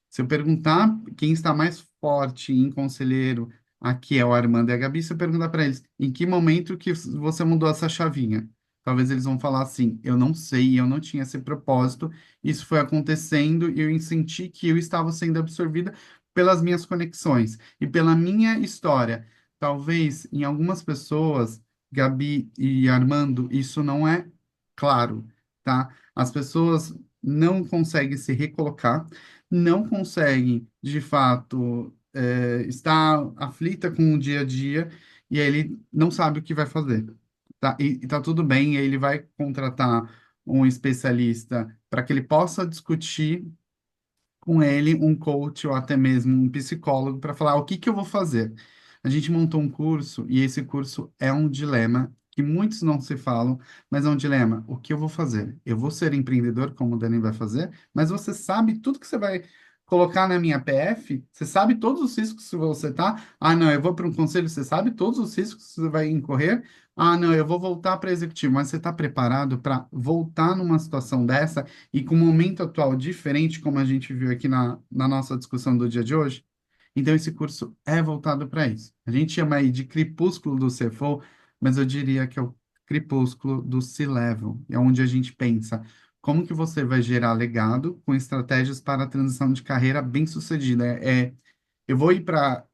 Speaker 3: Se eu perguntar quem está mais forte em conselheiro, aqui é o Armando e a Gabi, se eu perguntar para eles em que momento que você mudou essa chavinha, talvez eles vão falar assim, eu não sei, eu não tinha esse propósito, isso foi acontecendo e eu senti que eu estava sendo absorvida pelas minhas conexões e pela minha história. Talvez em algumas pessoas, Gabi e Armando, isso não é claro, tá? As pessoas não conseguem se recolocar, não conseguem, de fato, estar aflita com o dia a dia e aí ele não sabe o que vai fazer, tá? E tá tudo bem, e aí ele vai contratar um especialista para que ele possa discutir com ele um coach ou até mesmo um psicólogo para falar o que que eu vou fazer. A gente montou um curso e esse curso é um dilema que muitos não se falam, mas é um dilema. O que eu vou fazer? Eu vou ser empreendedor, como o Dani vai fazer, mas você sabe tudo que você vai colocar na minha PF? Você sabe todos os riscos que você tá? Ah, não, eu vou para um conselho, você sabe todos os riscos que você vai incorrer? Ah, não, eu vou voltar para executivo, mas você está preparado para voltar numa situação dessa e com o momento atual diferente, como a gente viu aqui na nossa discussão do dia de hoje? Então, esse curso é voltado para isso. A gente chama aí de crepúsculo do CFO, mas eu diria que é o crepúsculo do C-Level. É onde a gente pensa como que você vai gerar legado com estratégias para a transição de carreira bem-sucedida. Eu vou ir para.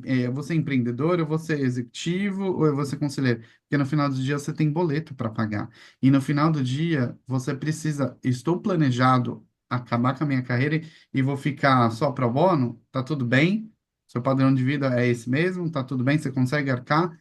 Speaker 3: Eu vou ser empreendedor, eu vou ser executivo ou eu vou ser conselheiro? Porque no final do dia você tem boleto para pagar. E no final do dia você precisa. Estou planejado acabar com a minha carreira e vou ficar só pro bono? Tá tudo bem? Seu padrão de vida é esse mesmo? Tá tudo bem? Você consegue arcar?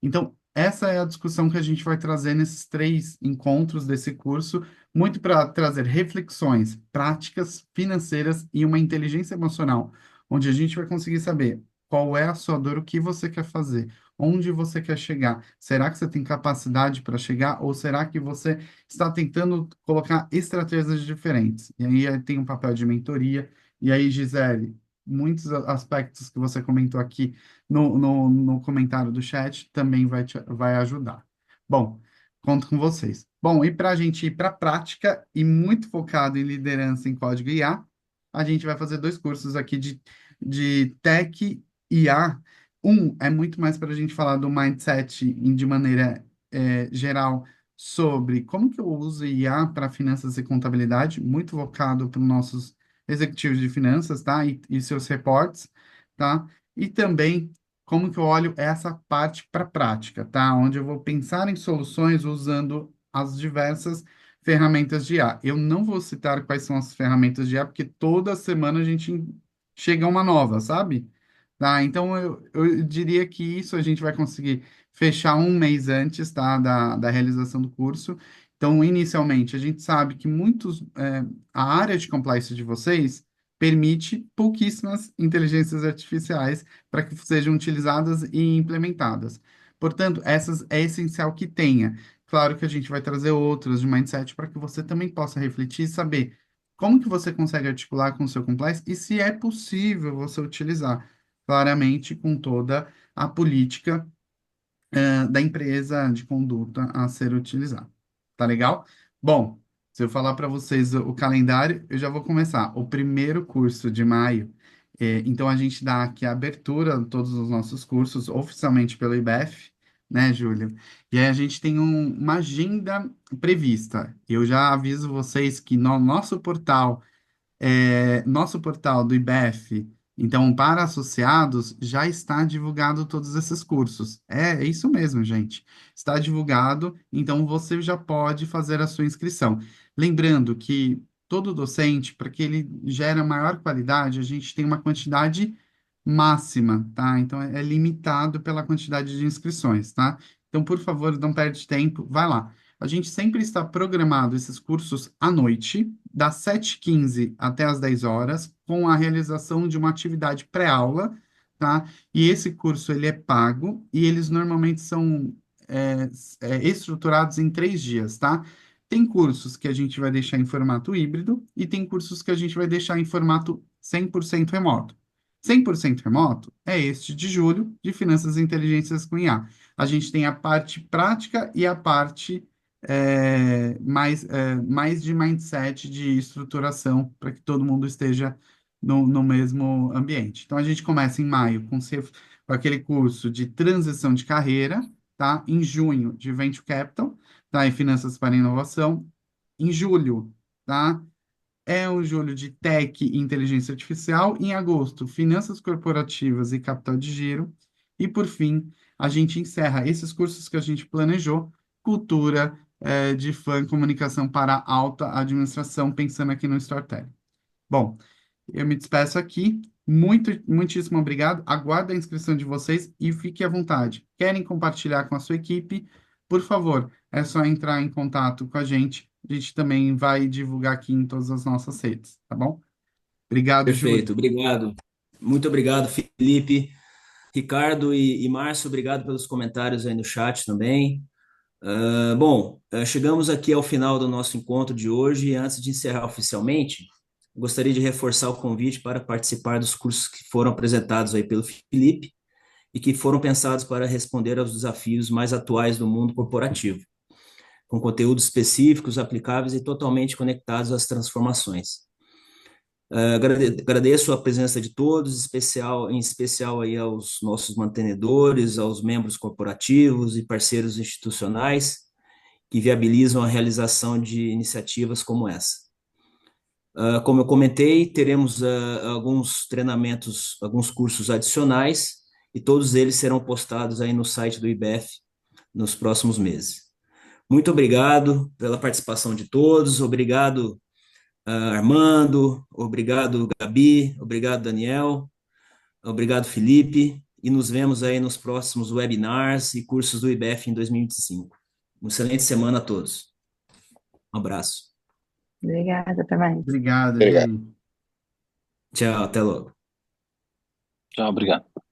Speaker 3: Então, essa é a discussão que a gente vai trazer nesses 3 encontros desse curso, muito para trazer reflexões práticas, financeiras e uma inteligência emocional onde a gente vai conseguir saber qual é a sua dor, o que você quer fazer, onde você quer chegar. Será que você tem capacidade para chegar ou será que você está tentando colocar estratégias diferentes? E aí tem um papel de mentoria. E aí, Gisele, muitos aspectos que você comentou aqui no comentário do chat também vai ajudar. Bom, conto com vocês. Bom, e para a gente ir para a prática e muito focado em liderança em código IA, a gente vai fazer 2 cursos aqui de Tech IA. Um é muito mais para a gente falar do mindset de maneira geral sobre como que eu uso IA para finanças e contabilidade, muito focado para os nossos executivos de finanças, tá? E seus reportes, tá? E também como que eu olho essa parte para a prática, tá? Onde eu vou pensar em soluções usando as diversas ferramentas de IA. Eu não vou citar quais são as ferramentas de IA, porque toda semana a gente chega uma nova, sabe? Tá? Então, eu diria que isso a gente vai conseguir fechar um mês antes, tá? Da realização do curso. Então, inicialmente, a gente sabe que a área de compliance de vocês permite pouquíssimas inteligências artificiais para que sejam utilizadas e implementadas. Portanto, essas é essencial que tenha. Claro que a gente vai trazer outras de mindset para que você também possa refletir e saber como que você consegue articular com o seu compliance e se é possível você utilizar, claramente com toda a política da empresa de conduta a ser utilizada. Tá legal? Bom, se eu falar para vocês o calendário, eu já vou começar. O primeiro curso de maio, então a gente dá aqui a abertura de todos os nossos cursos, oficialmente pelo IBEF, né, Júlio? E aí a gente tem uma agenda prevista. Eu já aviso vocês que no nosso portal do IBEF, então, para associados, já está divulgado todos esses cursos. É isso mesmo, gente. Está divulgado, então você já pode fazer a sua inscrição. Lembrando que todo docente, para que ele gere maior qualidade, a gente tem uma quantidade máxima, tá? Então, é limitado pela quantidade de inscrições, tá? Então, por favor, não perde tempo, vai lá. A gente sempre está programado esses cursos à noite, das 7h15 até as 10 horas, com a realização de uma atividade pré-aula, tá? E esse curso, ele é pago e eles normalmente são estruturados em 3 dias, tá? Tem cursos que a gente vai deixar em formato híbrido e tem cursos que a gente vai deixar em formato 100% remoto. 100% remoto é este de julho, de Finanças e Inteligências com IA. A gente tem a parte prática e a parte mais de mindset, de estruturação, para que todo mundo esteja no mesmo ambiente. Então, a gente começa em maio com aquele curso de transição de carreira, tá? Em junho, de Venture Capital, tá? E Finanças para Inovação. Em julho, tá? É o julho de Tech e Inteligência Artificial. Em agosto, Finanças Corporativas e Capital de Giro. E, por fim, a gente encerra esses cursos que a gente planejou, Cultura, de Fã, Comunicação para Alta Administração, pensando aqui no Storytelling. Bom, eu me despeço aqui. Muitíssimo obrigado. Aguardo a inscrição de vocês e fique à vontade. Querem compartilhar com a sua equipe? Por favor, é só entrar em contato com a gente. A gente também vai divulgar aqui em todas as nossas redes, tá bom? Obrigado, Júlio.
Speaker 2: Perfeito, obrigado. Muito obrigado, Felipe, Ricardo e Márcio, obrigado pelos comentários aí no chat também. Bom, chegamos aqui ao final do nosso encontro de hoje e antes de encerrar oficialmente, gostaria de reforçar o convite para participar dos cursos que foram apresentados aí pelo Felipe e que foram pensados para responder aos desafios mais atuais do mundo corporativo, com conteúdos específicos, aplicáveis e totalmente conectados às transformações. Agradeço a presença de todos, em especial aí aos nossos mantenedores, aos membros corporativos e parceiros institucionais que viabilizam a realização de iniciativas como essa. Como eu comentei, teremos alguns treinamentos, alguns cursos adicionais, e todos eles serão postados aí no site do IBEF nos próximos meses. Muito obrigado pela participação de todos, obrigado, Armando, obrigado, Gabi, obrigado, Daniel, obrigado, Felipe, e nos vemos aí nos próximos webinars e cursos do IBEF em 2025. Uma excelente semana a todos. Um abraço.
Speaker 4: Obrigada, até mais.
Speaker 3: Obrigado,
Speaker 5: Obrigado.
Speaker 3: Júlio.
Speaker 2: Tchau, até logo.
Speaker 1: Tchau, obrigado.